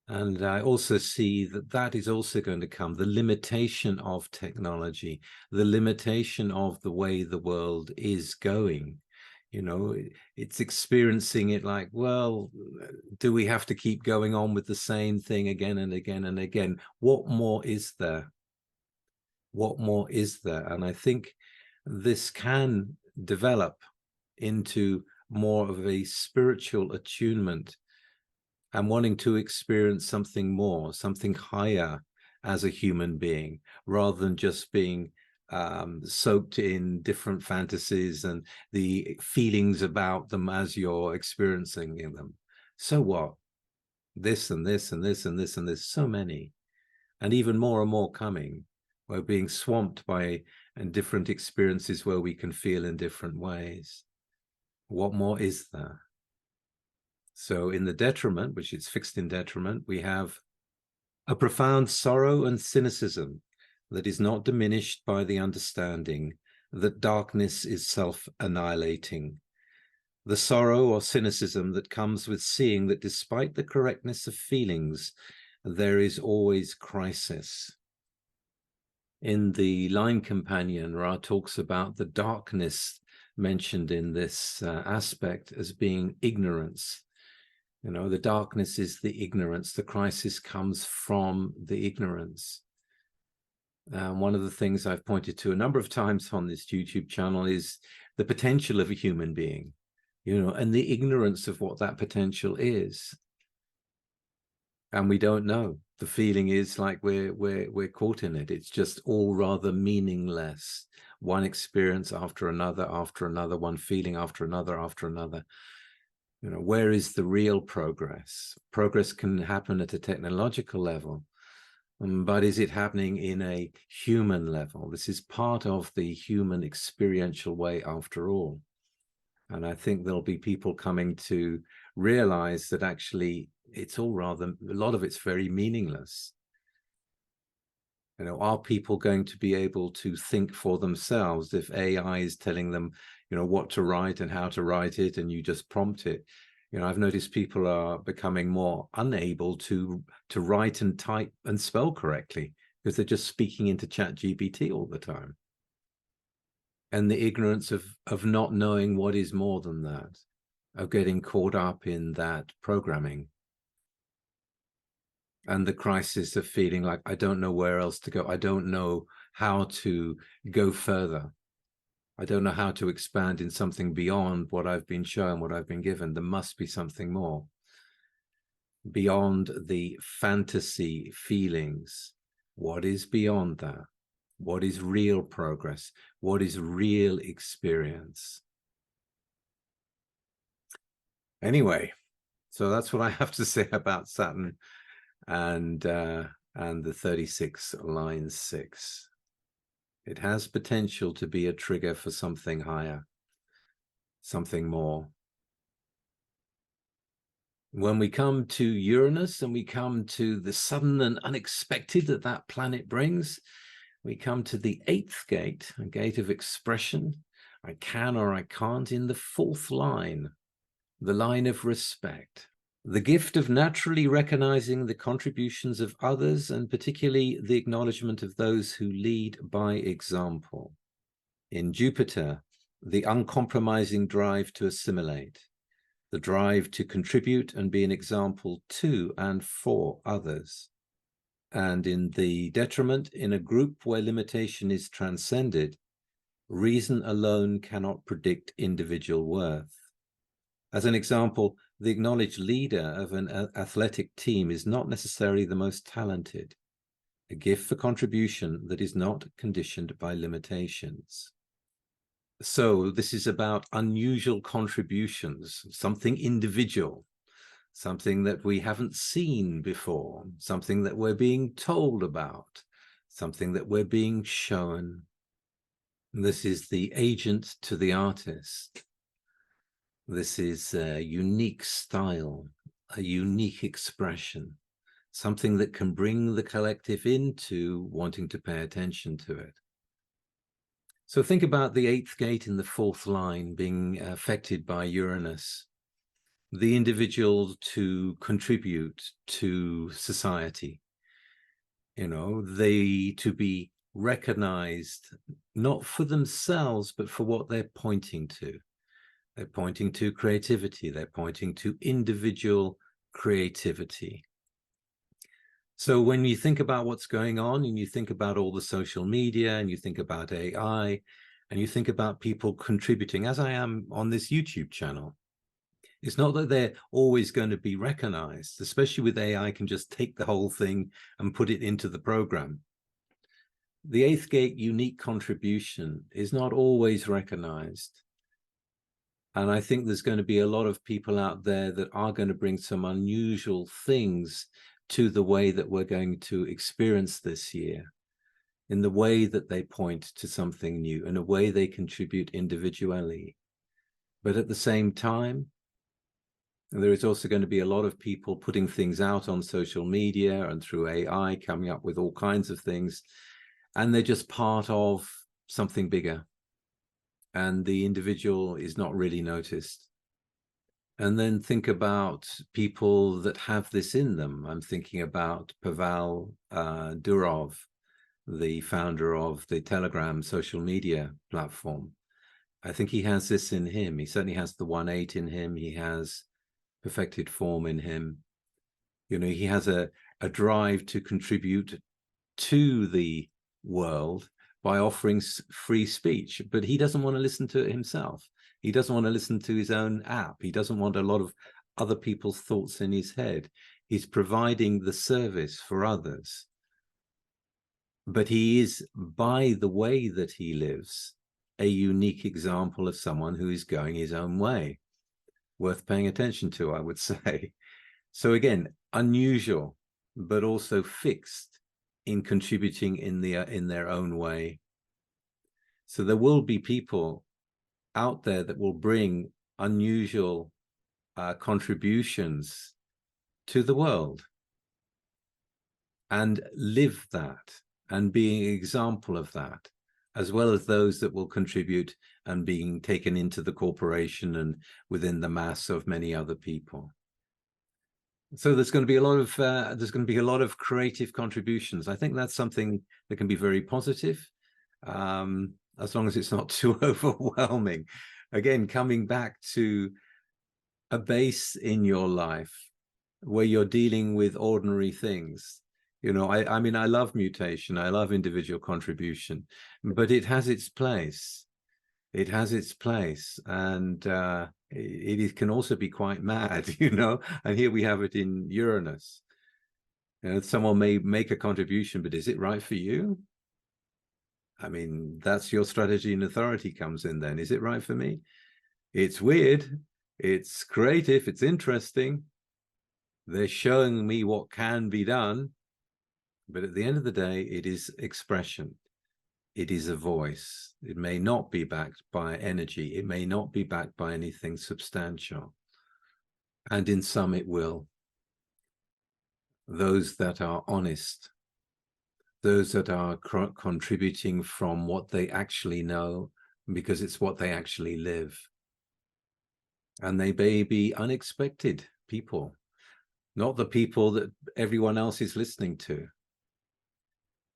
And I also see that that is also going to come, the limitation of technology, the limitation of the way the world is going. You know, it's experiencing it like, well, do we have to keep going on with the same thing again and again and again? What more is there? What more is there? And I think this can develop into more of a spiritual attunement and wanting to experience something more, something higher as a human being, rather than just being soaked in different fantasies and the feelings about them as you're experiencing them. So what? This and this and this and this and this, so many, and even more and more coming. We're being swamped by different experiences where we can feel in different ways. What more is there? So in the detriment, which is fixed in detriment, we have a profound sorrow and cynicism that is not diminished by the understanding that darkness is self-annihilating. The sorrow or cynicism that comes with seeing that despite the correctness of feelings, there is always crisis. In the line companion, Ra talks about the darkness mentioned in this aspect as being ignorance. You know, the darkness is the ignorance. The crisis comes from the ignorance. One of the things I've pointed to a number of times on this YouTube channel is the potential of a human being, you know, and the ignorance of what that potential is. And we don't know. The feeling is like we're caught in it. It's just all rather meaningless. One experience after another, one feeling after another. You know, where is the real progress? Progress can happen at a technological level, but is it happening in a human level? This is part of the human experiential way after all. And I think there'll be people coming to realize that actually it's all rather, a lot of it's very meaningless. You know, are people going to be able to think for themselves if AI is telling them, you know, what to write and how to write it, and you just prompt it? You know, I've noticed people are becoming more unable to write and type and spell correctly because they're just speaking into ChatGPT all the time. And the ignorance of not knowing what is more than that, of getting caught up in that programming. And the crisis of feeling like, I don't know where else to go. I don't know how to go further. I don't know how to expand in something beyond what I've been shown, what I've been given. There must be something more. Beyond the fantasy feelings. What is beyond that? What is real progress? What is real experience? Anyway, so that's what I have to say about Saturn and the 36 line 6. It has potential to be a trigger for something higher, something more. When we come to Uranus and we come to the sudden and unexpected that planet brings, we come to the 8th gate, a gate of expression. I can or I can't in the 4th line, the line of respect. The gift of naturally recognizing the contributions of others, and particularly the acknowledgement of those who lead by example. In Jupiter, the uncompromising drive to assimilate, the drive to contribute and be an example to and for others. And in the detriment, in a group where limitation is transcended, reason alone cannot predict individual worth. As an example, the acknowledged leader of an athletic team is not necessarily the most talented, a gift for contribution that is not conditioned by limitations. So this is about unusual contributions, something individual, something that we haven't seen before, something that we're being told about, something that we're being shown. This is the agent to the artist. This is a unique style, a unique expression, something that can bring the collective into wanting to pay attention to it. So think about the 8th gate in the 4th line being affected by Uranus, the individual to contribute to society, you know, they to be recognized, not for themselves, but for what they're pointing to. They're pointing to creativity. They're pointing to individual creativity. So when you think about what's going on, and you think about all the social media, and you think about AI, and you think about people contributing, as I am on this YouTube channel, it's not that they're always going to be recognized, especially with AI can just take the whole thing and put it into the program. The eighth gate unique contribution is not always recognized. And I think there's going to be a lot of people out there that are going to bring some unusual things to the way that we're going to experience this year, in the way that they point to something new, in a way they contribute individually. But at the same time, there is also going to be a lot of people putting things out on social media and through AI, coming up with all kinds of things, and they're just part of something bigger. And the individual is not really noticed. And then think about people that have this in them. I'm thinking about Pavel Durov, the founder of the Telegram social media platform. I think he has this in him. He certainly has the 1-8 in him. He has perfected form in him. You know, he has a drive to contribute to the world by offering free speech, but he doesn't want to listen to it himself. He doesn't want to listen to his own app. He doesn't want a lot of other people's thoughts in his head. He's providing the service for others. But he is, by the way that he lives, a unique example of someone who is going his own way. Worth paying attention to, I would say. So again, unusual, but also fixed in contributing in their own way. So there will be people out there that will bring unusual contributions to the world and live that and being an example of that, as well as those that will contribute and being taken into the corporation and within the mass of many other people. So there's going to be a lot of creative contributions. I think that's something that can be very positive, as long as it's not too overwhelming. Again, coming back to a base in your life where you're dealing with ordinary things. You know, I mean, I love mutation. I love individual contribution, but it has its place. It has its place, and it can also be quite mad, you know. And here we have it in Uranus. You know, someone may make a contribution, but is it right for you? I mean, that's your strategy and authority comes in then. Is it right for me? It's weird. It's creative. It's interesting. They're showing me what can be done. But at the end of the day, it is expression. It is a voice. It may not be backed by energy. It may not be backed by anything substantial. And in some it will. Those that are honest, those that are contributing from what they actually know, because it's what they actually live. And they may be unexpected people, not the people that everyone else is listening to.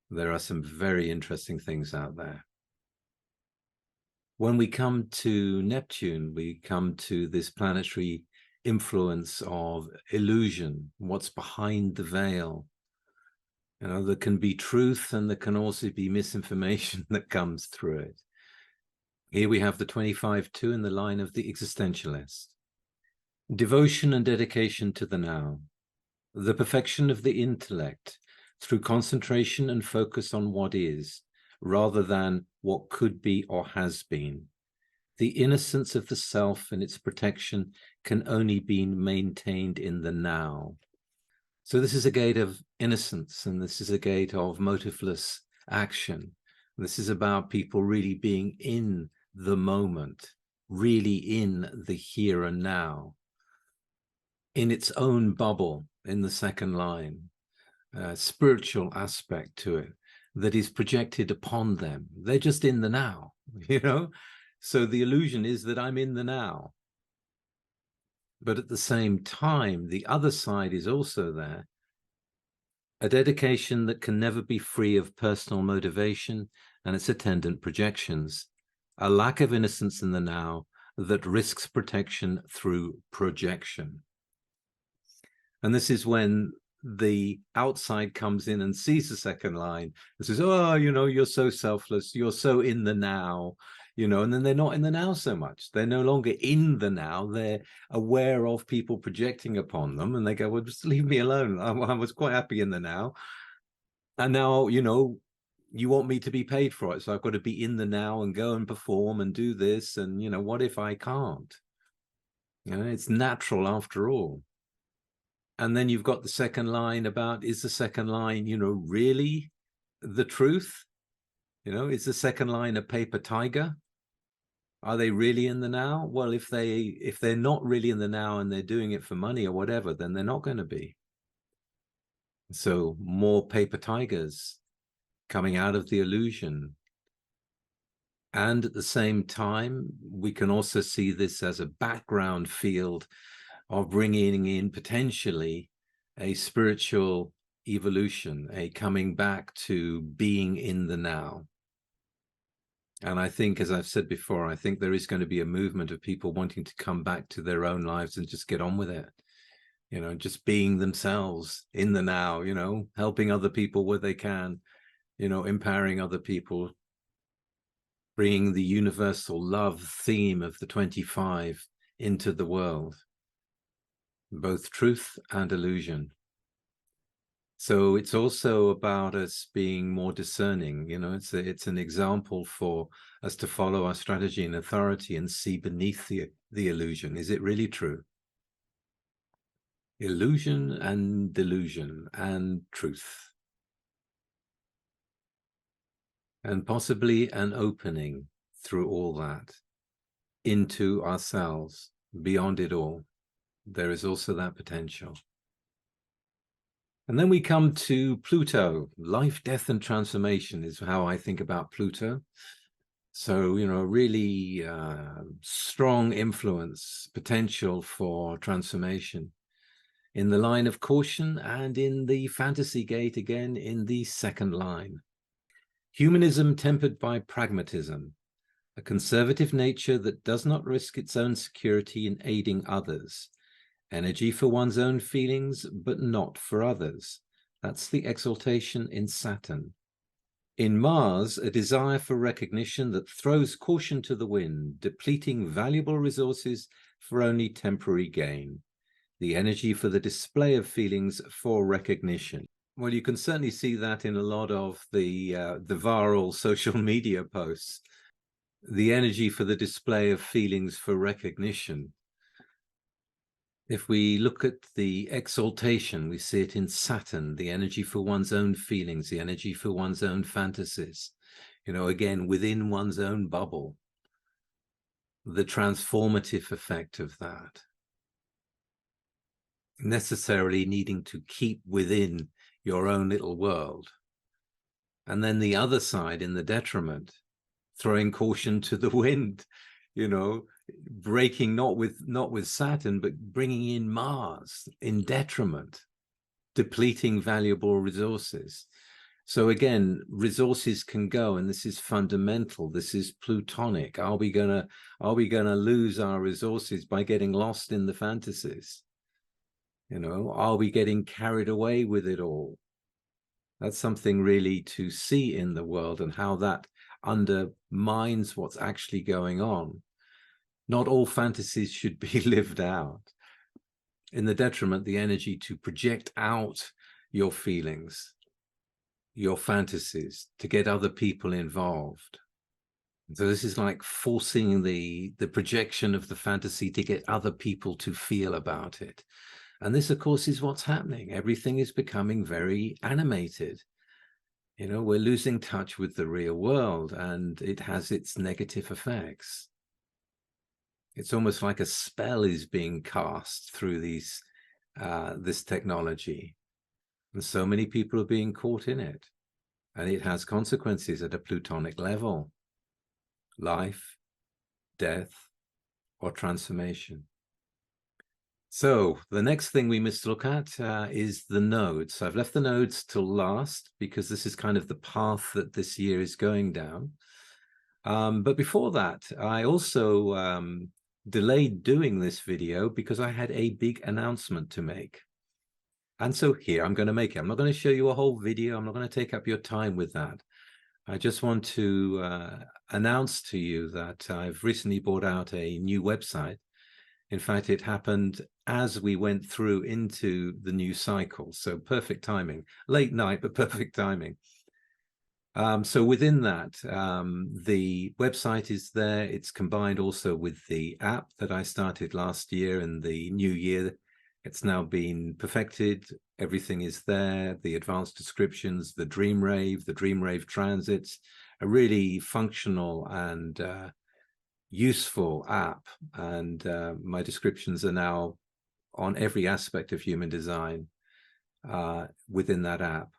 There are some very interesting things out there. When we come to Neptune, we come to this planetary influence of illusion, what's behind the veil. You know, there can be truth and there can also be misinformation that comes through it. Here we have the 25-2 in the line of the existentialist. Devotion and dedication to the now. The perfection of the intellect through concentration and focus on what is, rather than what could be or has been. The innocence of the self and its protection can only be maintained in the now. So this is a gate of innocence, and this is a gate of motiveless action. This is about people really being in the moment, really in the here and now, in its own bubble in the second line. Spiritual aspect to it that is projected upon them. They're just in the now, you know? So the illusion is that I'm in the now. But at the same time, the other side is also there. A dedication that can never be free of personal motivation and its attendant projections. A lack of innocence in the now, that risks protection through projection. And this is when the outside comes in and sees the second line and says, oh, you know, you're so selfless, you're so in the now, you know, and then they're not in the now so much. They're no longer in the now. They're aware of people projecting upon them, and they go, well, just leave me alone. I was quite happy in the now. And now, you know, you want me to be paid for it. So I've got to be in the now and go and perform and do this. And, you know, what if I can't? You know, it's natural after all. And then you've got the second line about, is the second line, you know, really the truth? You know, is the second line a paper tiger? Are they really in the now? Well, if they're not really in the now and they're doing it for money or whatever, then they're not going to be. So more paper tigers coming out of the illusion. And at the same time, we can also see this as a background field of bringing in potentially a spiritual evolution, a coming back to being in the now. And I think, as I've said before, I think there is going to be a movement of people wanting to come back to their own lives and just get on with it. You know, just being themselves in the now, you know, helping other people where they can, you know, empowering other people, bringing the universal love theme of the 25 into the world, both truth and illusion. So it's also about us being more discerning. You know, it's an example for us to follow our strategy and authority and see beneath the illusion. Is it really true? Illusion and delusion and truth. And possibly an opening through all that into ourselves, beyond it all. There is also that potential. And then we come to Pluto. Life, death, and transformation is how I think about Pluto. So, you know, really strong influence, potential for transformation in the line of caution and in the fantasy gate, again, in the second line. Humanism tempered by pragmatism, a conservative nature that does not risk its own security in aiding others. Energy for one's own feelings, but not for others. That's the exaltation in Saturn. In Mars, a desire for recognition that throws caution to the wind, depleting valuable resources for only temporary gain. The energy for the display of feelings for recognition. Well, you can certainly see that in a lot of the viral social media posts. The energy for the display of feelings for recognition. If we look at the exaltation, we see it in Saturn, the energy for one's own feelings, the energy for one's own fantasies, you know, again, within one's own bubble, the transformative effect of that. Necessarily needing to keep within your own little world. And then the other side in the detriment, throwing caution to the wind, you know, breaking not with Saturn, but bringing in Mars in detriment, depleting valuable resources. So again, resources can go, and this is fundamental. This is plutonic. Are we gonna lose our resources by getting lost in the fantasies? You know, are we getting carried away with it all? That's something really to see in the world, and how that undermines what's actually going on. Not all fantasies should be lived out. In the detriment, the energy to project out your feelings, your fantasies, to get other people involved. So this is like forcing the projection of the fantasy to get other people to feel about it. And this, of course, is what's happening. Everything is becoming very animated. You know, we're losing touch with the real world, and it has its negative effects. It's almost like a spell is being cast through this technology. And so many people are being caught in it. And it has consequences at a plutonic level. Life, death, or transformation. So the next thing we must look at is the nodes. So I've left the nodes till last because this is kind of the path that this year is going down. But before that, I also delayed doing this video because I had a big announcement to make. And so here I'm going to make it. I'm not going to show you a whole video. I'm not going to take up your time with that. I just want to announce to you that I've recently brought out a new website. In fact, it happened as we went through into the new cycle. So perfect timing, late night, but perfect timing. So within that, the website is there. It's combined also with the app that I started last year in the new year. It's now been perfected. Everything is there. The advanced descriptions, the Dream Rave transits, a really functional and useful app. And my descriptions are now on every aspect of human design within that app.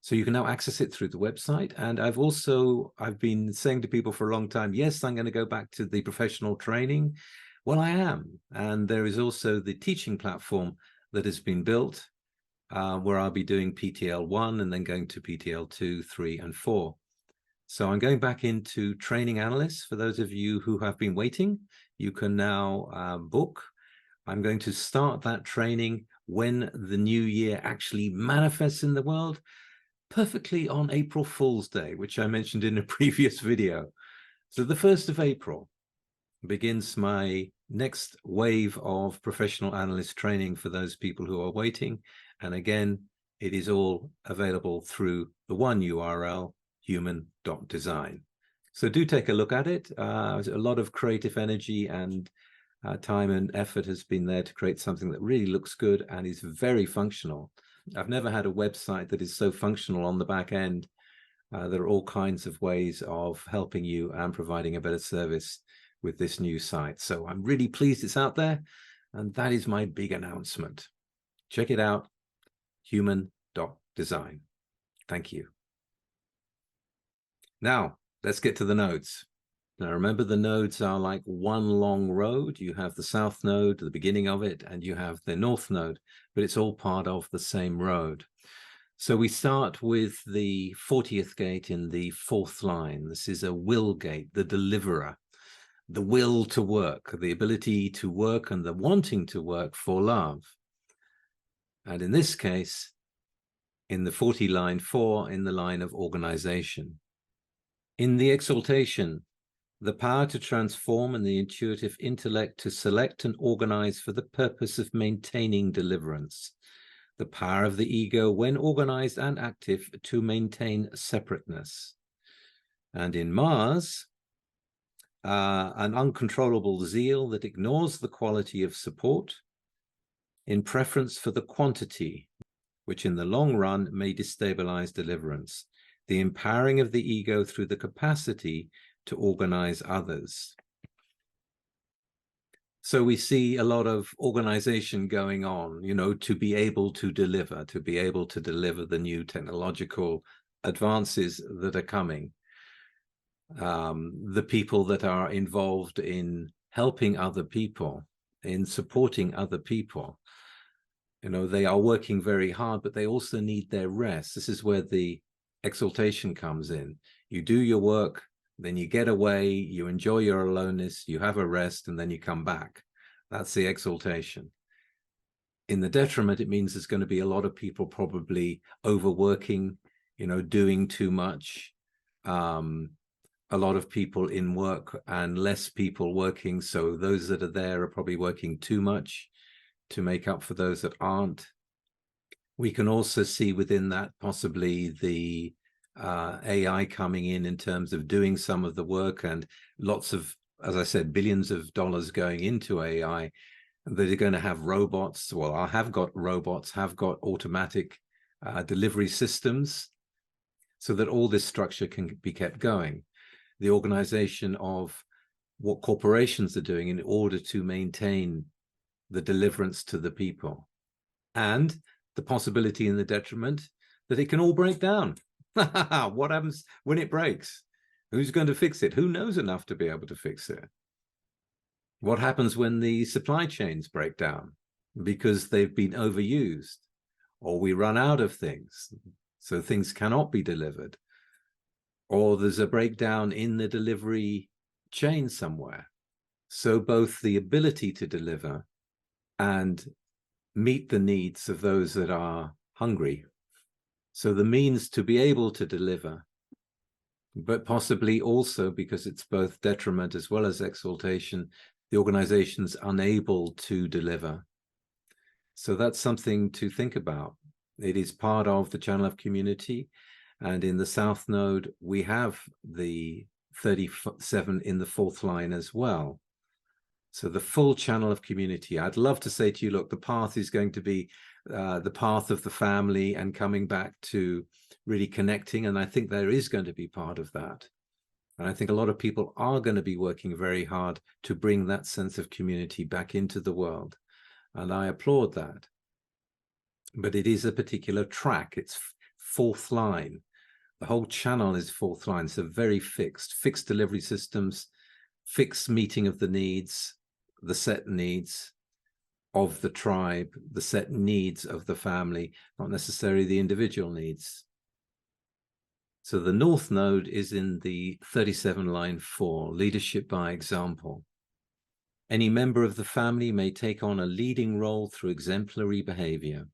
So you can now access it through the website. And I've been saying to people for a long time, yes, I'm going to go back to the professional training. Well, I am. And there is also the teaching platform that has been built where I'll be doing PTL 1 and then going to PTL 2, 3, and 4. So I'm going back into training analysts. For those of you who have been waiting, you can now book. I'm going to start that training when the new year actually manifests in the world, perfectly on April Fool's Day, which I mentioned in a previous video. So the 1st of April begins my next wave of professional analyst training for those people who are waiting. And again, it is all available through the one URL, human.design. So do take a look at it. A lot of creative energy and time and effort has been there to create something that really looks good and is very functional. I've never had a website that is so functional on the back end. There are all kinds of ways of helping you and providing a better service with this new site. So I'm really pleased it's out there. And that is my big announcement. Check it out, human.design. Thank you. Now, let's get to the nodes. Now, remember, the nodes are like one long road. You have the south node, the beginning of it, and you have the north node, but it's all part of the same road. So we start with the 40th gate in the 4th line. This is a will gate, the deliverer, the will to work, the ability to work and the wanting to work for love. And in this case, in the 40 line 4, in the line of organization. In the exaltation, the power to transform and the intuitive intellect to select and organize for the purpose of maintaining deliverance. The power of the ego, when organized and active, to maintain separateness. And in Mars, an uncontrollable zeal that ignores the quality of support in preference for the quantity, which in the long run may destabilize deliverance. The empowering of the ego through the capacity to organize others. So we see a lot of organization going on, you know, to be able to deliver the new technological advances that are coming. The people that are involved in helping other people, in supporting other people, you know, they are working very hard, but they also need their rest. This is where the exaltation comes in. You do your work, then you get away, you enjoy your aloneness, you have a rest, and then you come back. That's the exaltation. In the detriment, it means there's going to be a lot of people probably overworking, you know, doing too much. A lot of people in work and less people working. So those that are there are probably working too much to make up for those that aren't. We can also see within that possibly the AI coming in terms of doing some of the work, and lots of, as I said, billions of dollars going into AI that are going to have robots. Well, I have got robots, have got automatic delivery systems so that all this structure can be kept going. The organization of what corporations are doing in order to maintain the deliverance to the people, and the possibility in the detriment that it can all break down. What happens when it breaks? Who's going to fix it? Who knows enough to be able to fix it? What happens when the supply chains break down because they've been overused, or we run out of things, so things cannot be delivered, or there's a breakdown in the delivery chain somewhere? So both the ability to deliver and meet the needs of those that are hungry. So the means to be able to deliver, but possibly also, because it's both detriment as well as exaltation, the organization's unable to deliver. So that's something to think about. It is part of the channel of community. And in the South Node, we have the 37 in the fourth line as well. So the full channel of community. I'd love to say to you, look, the path is going to be the path of the family and coming back to really connecting. And I think there is going to be part of that. And I think a lot of people are going to be working very hard to bring that sense of community back into the world. And I applaud that. But it is a particular track. It's fourth line. The whole channel is fourth line. So very fixed delivery systems, fixed meeting of the needs, the set needs of the tribe, the set needs of the family, not necessarily the individual needs. So the North Node is in the 37 line 4, leadership by example. Any member of the family may take on a leading role through exemplary behavior.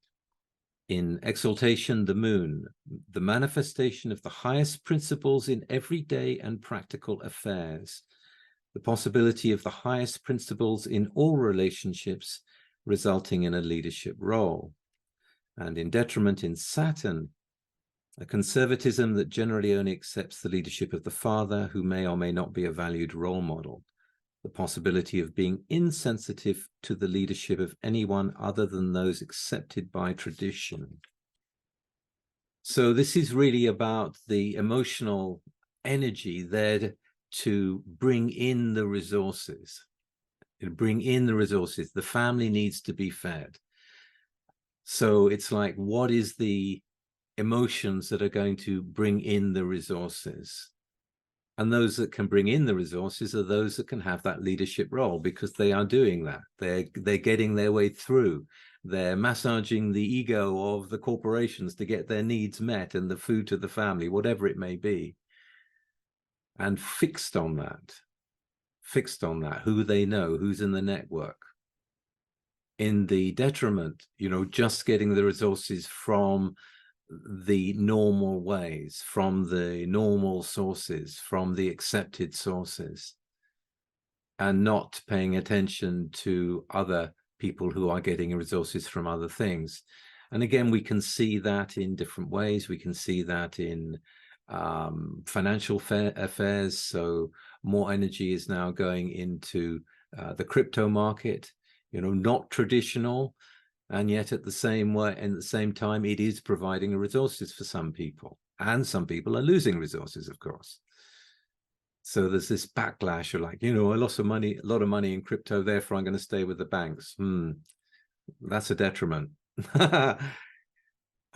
In exaltation, the moon, the manifestation of the highest principles in everyday and practical affairs, the possibility of the highest principles in all relationships, resulting in a leadership role. And in detriment, in Saturn, a conservatism that generally only accepts the leadership of the father, who may or may not be a valued role model, the possibility of being insensitive to the leadership of anyone other than those accepted by tradition. So this is really about the emotional energy there to bring in the resources. The family needs to be fed. So it's like, what is the emotions that are going to bring in the resources? And those that can bring in the resources are those that can have that leadership role, because they are doing that. They're getting their way through. They're massaging the ego of the corporations to get their needs met and the food to the family, whatever it may be. And fixed on that, who they know, who's in the network. In the detriment, just getting the resources from the normal ways, from the normal sources, from the accepted sources, and not paying attention to other people who are getting resources from other things. And again, we can see that in different ways. We can see that in financial affairs. So more energy is now going into the crypto market, not traditional. And yet at the same time, it is providing resources for some people. And some people are losing resources, of course. So there's this backlash of like, I lost a lot of money in crypto, therefore I'm going to stay with the banks. That's a detriment. I'm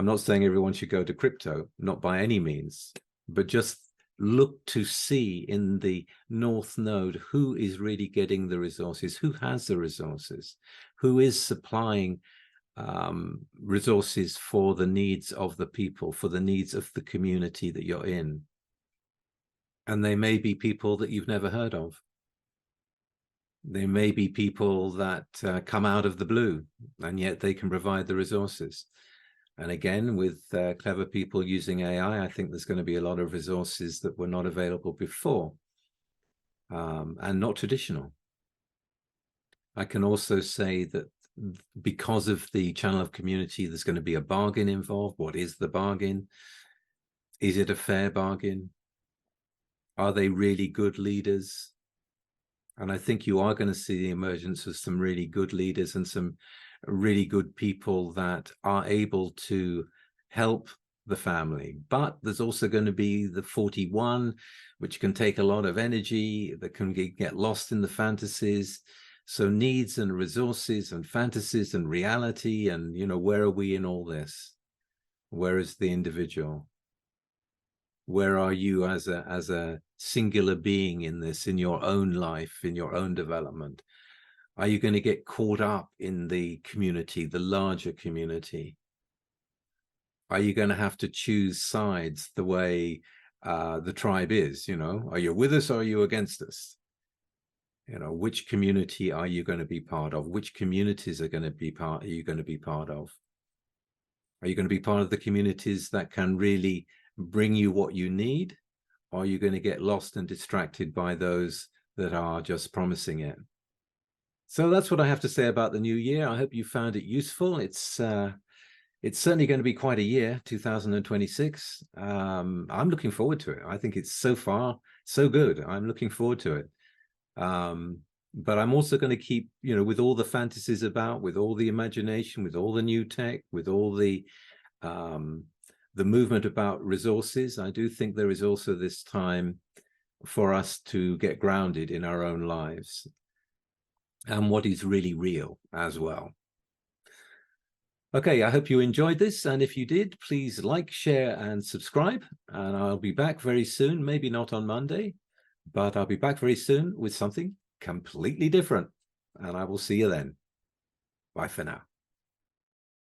not saying everyone should go to crypto, not by any means, but just look to see in the North Node who is really getting the resources, who has the resources, who is supplying resources for the needs of the people, for the needs of the community that you're in. And they may be people that you've never heard of. They may be people that come out of the blue, and yet they can provide the resources. And again, with clever people using AI, I think there's going to be a lot of resources that were not available before, and not traditional. I can also say that because of the channel of community, there's going to be a bargain involved. What is the bargain? Is it a fair bargain? Are they really good leaders? And I think you are going to see the emergence of some really good leaders and some really good people that are able to help the family. But there's also going to be the 41, which can take a lot of energy, that can get lost in the fantasies. So needs and resources and fantasies and reality, and where are we in all this? Where is the individual? Where are you as a singular being in this, in your own life, in your own development? Are you going to get caught up in the community, the larger community? Are you going to have to choose sides the way the tribe is? Are you with us or are you against us? You know, which community are you going to be part of? Which communities are you going to be part of? Are you going to be part of the communities that can really bring you what you need? Or are you going to get lost and distracted by those that are just promising it? So that's what I have to say about the new year. I hope you found it useful. It's certainly going to be quite a year, 2026. I'm looking forward to it. I think it's so far so good. I'm looking forward to it. But I'm also going to keep, you know, with all the fantasies about, with all the imagination, with all the new tech, with all the movement about resources, I do think there is also this time for us to get grounded in our own lives and what is really real as well. Okay, I hope you enjoyed this, and if you did, please like, share, and subscribe, and I'll be back very soon, maybe not on Monday, but I'll be back very soon with something completely different, and I will see you then. Bye for now.